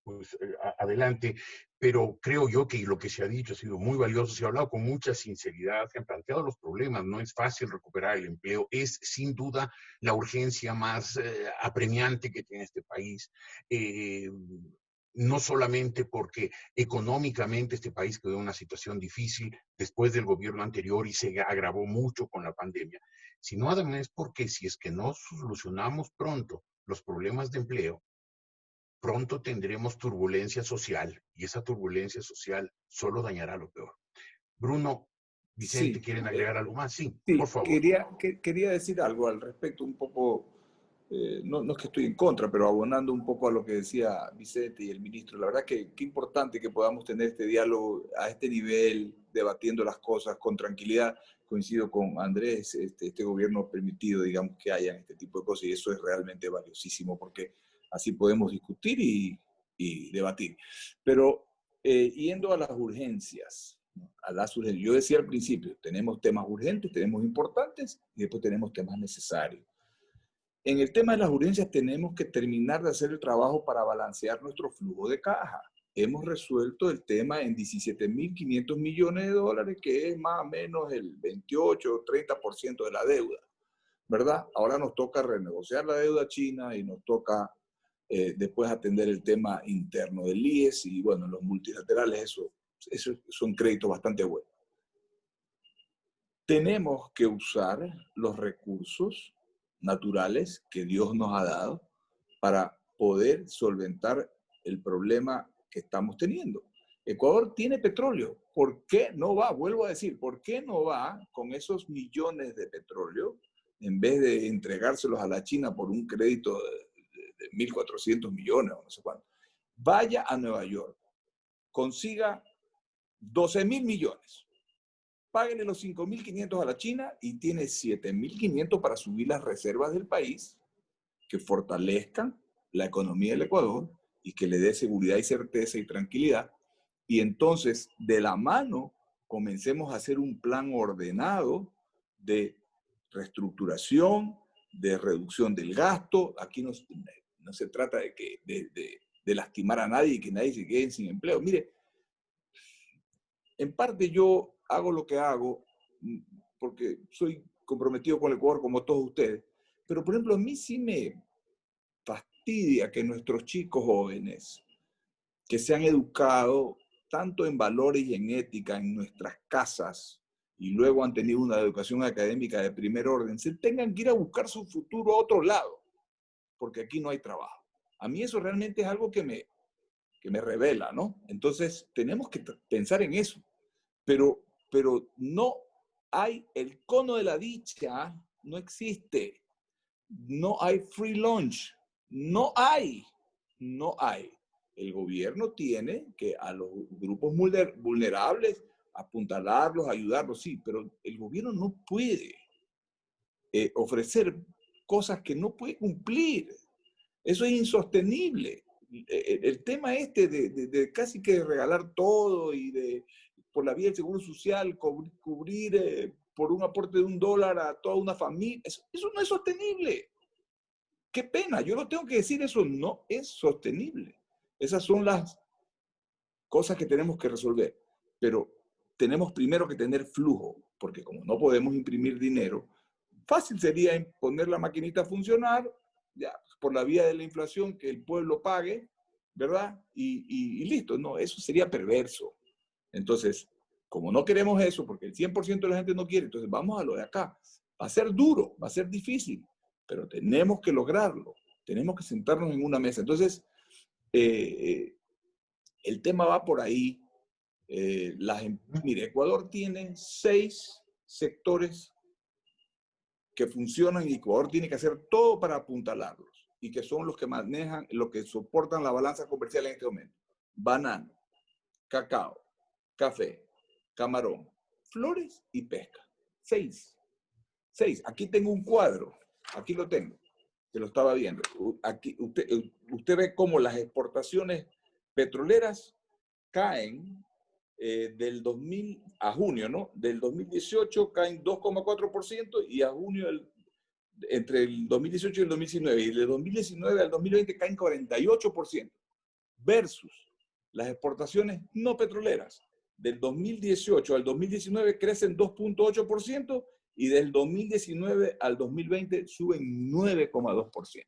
pues adelante, pero creo yo que lo que se ha dicho ha sido muy valioso, se ha hablado con mucha sinceridad, se han planteado los problemas, no es fácil recuperar el empleo, es sin duda la urgencia más apremiante que tiene este país. No solamente porque económicamente este país quedó en una situación difícil después del gobierno anterior y se agravó mucho con la pandemia, sino además porque si es que no solucionamos pronto los problemas de empleo, pronto tendremos turbulencia social y esa turbulencia social solo dañará lo peor. Bruno, Vicente, Sí, ¿quieren agregar algo más? Sí, sí, por favor. quería decir algo al respecto, un poco, no es que estoy en contra, pero abonando un poco a lo que decía Vicente y el ministro. La verdad que qué importante que podamos tener este diálogo a este nivel, debatiendo las cosas con tranquilidad. Coincido con Andrés, este gobierno ha permitido, digamos, que hayan este tipo de cosas y eso es realmente valiosísimo porque así podemos discutir y debatir. Pero yendo a las urgencias, yo decía al principio, tenemos temas urgentes, tenemos importantes y después tenemos temas necesarios. En el tema de las urgencias tenemos que terminar de hacer el trabajo para balancear nuestro flujo de caja. Hemos resuelto el tema en 17.500 millones de dólares, que es más o menos el 28 o 30% de la deuda, ¿verdad? Ahora nos toca renegociar la deuda china y nos toca después atender el tema interno del IES y bueno, los multilaterales, eso son créditos bastante buenos. Tenemos que usar los recursos naturales que Dios nos ha dado para poder solventar el problema que estamos teniendo. Ecuador tiene petróleo. ¿Por qué no va? Vuelvo a decir, ¿por qué no va con esos millones de petróleo en vez de entregárselos a la China por un crédito de 1.400 millones o no sé cuánto? Vaya a Nueva York, consiga 12.000 millones. Páguenle los 5.500 a la China y tiene 7.500 para subir las reservas del país que fortalezcan la economía del Ecuador y que le dé seguridad y certeza y tranquilidad. Y entonces, de la mano, comencemos a hacer un plan ordenado de reestructuración, de reducción del gasto. Aquí no se trata de lastimar a nadie y que nadie se quede sin empleo. Mire, en parte yo hago lo que hago porque soy comprometido con el Ecuador como todos ustedes, pero por ejemplo a mí sí me fastidia que nuestros chicos jóvenes que se han educado tanto en valores y en ética en nuestras casas y luego han tenido una educación académica de primer orden, se tengan que ir a buscar su futuro a otro lado, porque aquí no hay trabajo. A mí eso realmente es algo que me revela, ¿no? Entonces, tenemos que pensar en eso, pero no hay el cono de la dicha, no existe. No hay free lunch, no hay. El gobierno tiene que a los grupos vulnerables apuntalarlos, ayudarlos, sí, pero el gobierno no puede ofrecer cosas que no puede cumplir. Eso es insostenible. El tema este de casi que regalar todo y de por la vía del Seguro Social cubrir por un aporte de $1 a toda una familia, eso no es sostenible. Qué pena, yo lo tengo que decir, eso no es sostenible. Esas son las cosas que tenemos que resolver. Pero tenemos primero que tener flujo, porque como no podemos imprimir dinero, fácil sería poner la maquinita a funcionar, ya, por la vía de la inflación, que el pueblo pague, ¿verdad? Y listo, no, eso sería perverso. Entonces, como no queremos eso, porque el 100% de la gente no quiere, entonces vamos a lo de acá. Va a ser duro, va a ser difícil, pero tenemos que lograrlo. Tenemos que sentarnos en una mesa. Entonces, el tema va por ahí. Mire, Ecuador tiene 6 sectores que funcionan y Ecuador tiene que hacer todo para apuntalarlos y que son los que manejan, los que soportan la balanza comercial en este momento. Banano, cacao, café, camarón, flores y pesca. 6. Aquí tengo un cuadro, aquí lo tengo, que lo estaba viendo. Aquí usted ve cómo las exportaciones petroleras caen del 2000 a junio, ¿no? Del 2018 caen 2,4% y a junio entre el 2018 y el 2019. Y del 2019 al 2020 caen 48%. Versus las exportaciones no petroleras. Del 2018 al 2019 crecen 2,8% y del 2019 al 2020 suben 9,2%.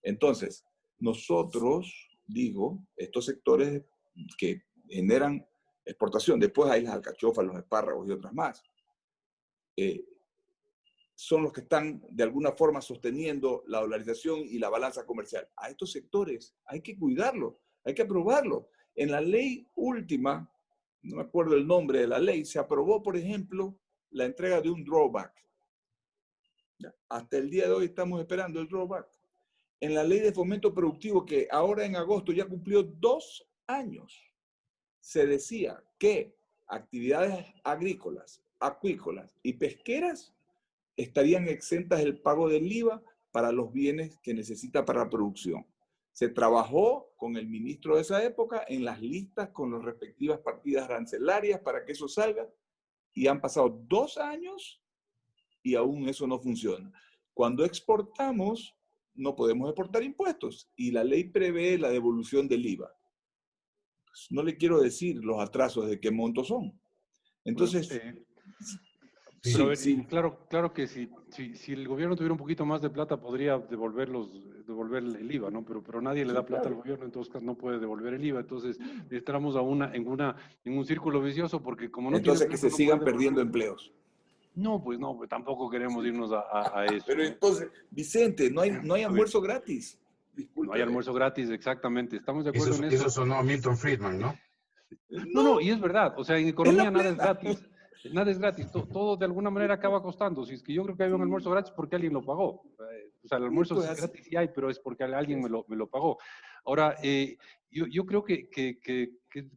Entonces, nosotros, digo, estos sectores que generan exportación, después hay las alcachofas, los espárragos y otras más, son los que están de alguna forma sosteniendo la dolarización y la balanza comercial. A estos sectores hay que cuidarlos, hay que aprobarlos. En la ley última, no me acuerdo el nombre de la ley, se aprobó, por ejemplo, la entrega de un drawback. Hasta el día de hoy estamos esperando el drawback. En la ley de fomento productivo, que ahora en agosto ya cumplió 2 años, se decía que actividades agrícolas, acuícolas y pesqueras estarían exentas del pago del IVA para los bienes que necesita para la producción. Se trabajó con el ministro de esa época en las listas con las respectivas partidas arancelarias para que eso salga y han pasado 2 años y aún eso no funciona. Cuando exportamos, no podemos exportar impuestos y la ley prevé la devolución del IVA. Pues no le quiero decir los atrasos de qué monto son. Entonces, pero a ver, sí. Claro que si el gobierno tuviera un poquito más de plata podría devolver el IVA, ¿no? Pero nadie le da plata al gobierno, entonces no puede devolver el IVA. Entonces entramos en un círculo vicioso porque como no entonces tiene plata, que se sigan perdiendo empleos. No, pues tampoco queremos irnos a eso. Pero entonces, Vicente, no hay almuerzo gratis. Disculpe. No hay almuerzo gratis, exactamente. Estamos de acuerdo en eso. Eso sonó a Milton Friedman, ¿no? No, y es verdad. O sea, en economía nada es gratis. Nada es gratis, todo de alguna manera acaba costando. Si es que yo creo que hay un almuerzo gratis porque alguien lo pagó. O sea, el almuerzo es gratis sí hay, pero es porque alguien me lo pagó. Ahora, yo creo que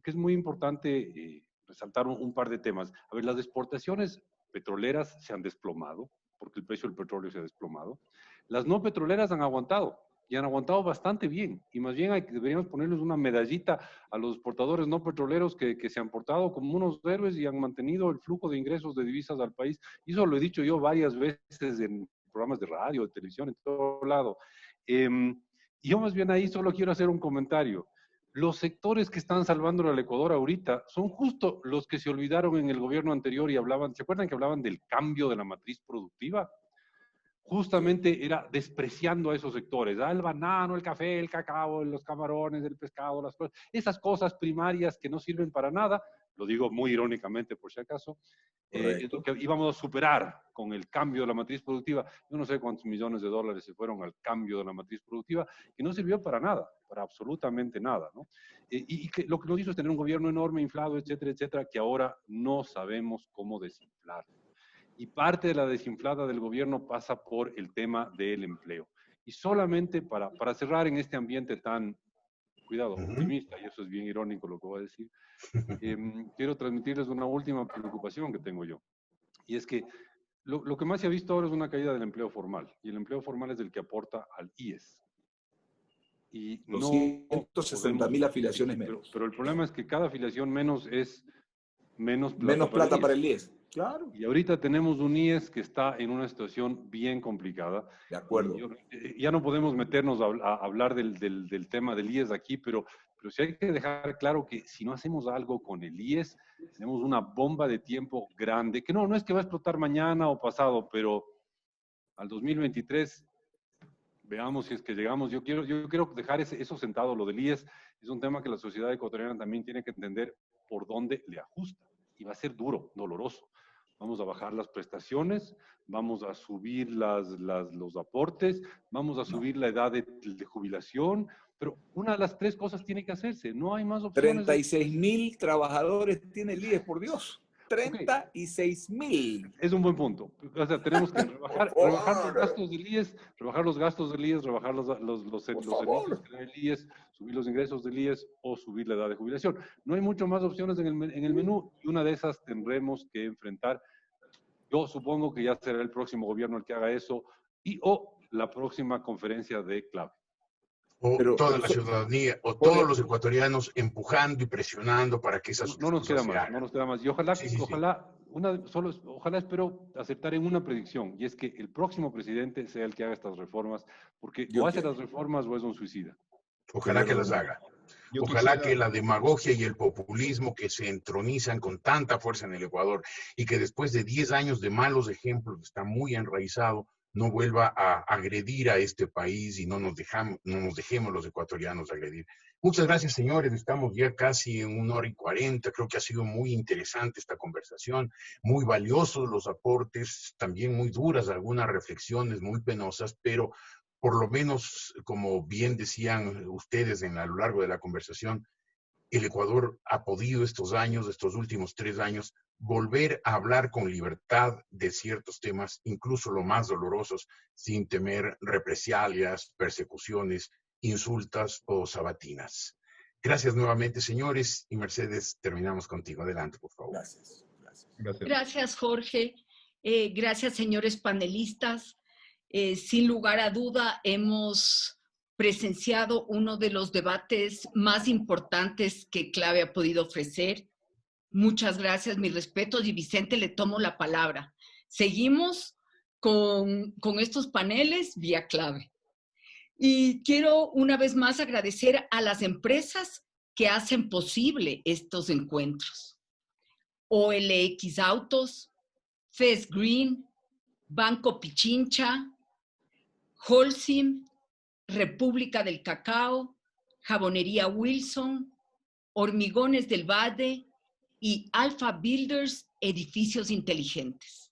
es muy importante resaltar un par de temas. A ver, las exportaciones petroleras se han desplomado, porque el precio del petróleo se ha desplomado. Las no petroleras han aguantado. Y han aguantado bastante bien. Y más bien deberíamos ponerles una medallita a los exportadores no petroleros que se han portado como unos héroes y han mantenido el flujo de ingresos de divisas al país. Y eso lo he dicho yo varias veces en programas de radio, de televisión, en todo lado. Y yo más bien ahí solo quiero hacer un comentario. los sectores que están salvando al Ecuador ahorita son justo los que se olvidaron en el gobierno anterior y hablaban, ¿se acuerdan que hablaban del cambio de la matriz productiva? Justamente era despreciando a esos sectores, el banano, el café, el cacao, los camarones, el pescado, las cosas, esas cosas primarias que no sirven para nada, lo digo muy irónicamente por si acaso, es lo que íbamos a superar con el cambio de la matriz productiva. Yo no sé cuántos millones de dólares se fueron al cambio de la matriz productiva, que no sirvió para nada, para absolutamente nada, ¿no? Y que lo que nos hizo es tener un gobierno enorme, inflado, etcétera, etcétera, que ahora no sabemos cómo desinflar. Y parte de la desinflada del gobierno pasa por el tema del empleo. Y solamente para cerrar en este ambiente tan, cuidado, optimista, y eso es bien irónico lo que voy a decir, quiero transmitirles una última preocupación que tengo yo. Y es que lo que más se ha visto ahora es una caída del empleo formal. Y el empleo formal es el que aporta al IES. Y no 260.000 afiliaciones menos. Pero el problema es que cada afiliación menos es menos plata para el IES. Claro. Y ahorita tenemos un IES que está en una situación bien complicada. De acuerdo. Ya no podemos meternos a hablar del tema del IES aquí, pero sí hay que dejar claro que si no hacemos algo con el IES, tenemos una bomba de tiempo grande, que no es que va a explotar mañana o pasado, pero al 2023, veamos si es que llegamos. Yo quiero dejar eso sentado, lo del IES. Es un tema que la sociedad ecuatoriana también tiene que entender por dónde le ajusta. Y va a ser duro, doloroso. Vamos a bajar las prestaciones, vamos a subir los aportes, vamos a subir la edad de jubilación, pero una de las tres cosas tiene que hacerse. No hay más opciones. 36.000 trabajadores tiene el IES, por Dios. 36.000. Es un buen punto. O sea, tenemos que rebajar los gastos del IES, rebajar los servicios que da el IES, subir los ingresos del IES o subir la edad de jubilación. No hay muchas más opciones en el menú y una de esas tendremos que enfrentar. Yo supongo que ya será el próximo gobierno el que haga eso o la próxima conferencia de clave. O toda la ciudadanía, o todos los ecuatorianos empujando y presionando para que esas no nos queda más, no nos queda más. Y ojalá, ojalá espero aceptar en una predicción, y es que el próximo presidente sea el que haga estas reformas, porque o hace las reformas o es un suicida. Ojalá que las haga. Ojalá que la demagogia y el populismo que se entronizan con tanta fuerza en el Ecuador y que después de 10 años de malos ejemplos está muy enraizado, no vuelva a agredir a este país y no nos dejemos los ecuatorianos agredir. Muchas gracias, señores. Estamos ya casi en 1 hora y 40. Creo que ha sido muy interesante esta conversación, muy valiosos los aportes, también muy duras algunas reflexiones, muy penosas, pero por lo menos, como bien decían ustedes a lo largo de la conversación, el Ecuador ha podido estos últimos 3 años, volver a hablar con libertad de ciertos temas, incluso los más dolorosos, sin temer represalias, persecuciones, insultas o sabatinas. Gracias nuevamente, señores. Y Mercedes, terminamos contigo. Adelante, por favor. Gracias, Jorge. Gracias, señores panelistas. Sin lugar a duda, hemos presenciado uno de los debates más importantes que Clave ha podido ofrecer. Muchas gracias, mis respetos, y Vicente, le tomo la palabra. Seguimos con estos paneles vía Clave. Y quiero una vez más agradecer a las empresas que hacen posible estos encuentros. OLX Autos, Fest Green, Banco Pichincha, Holcim, República del Cacao, Jabonería Wilson, Hormigones del Valle y Alpha Builders Edificios Inteligentes.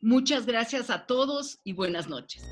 Muchas gracias a todos y buenas noches.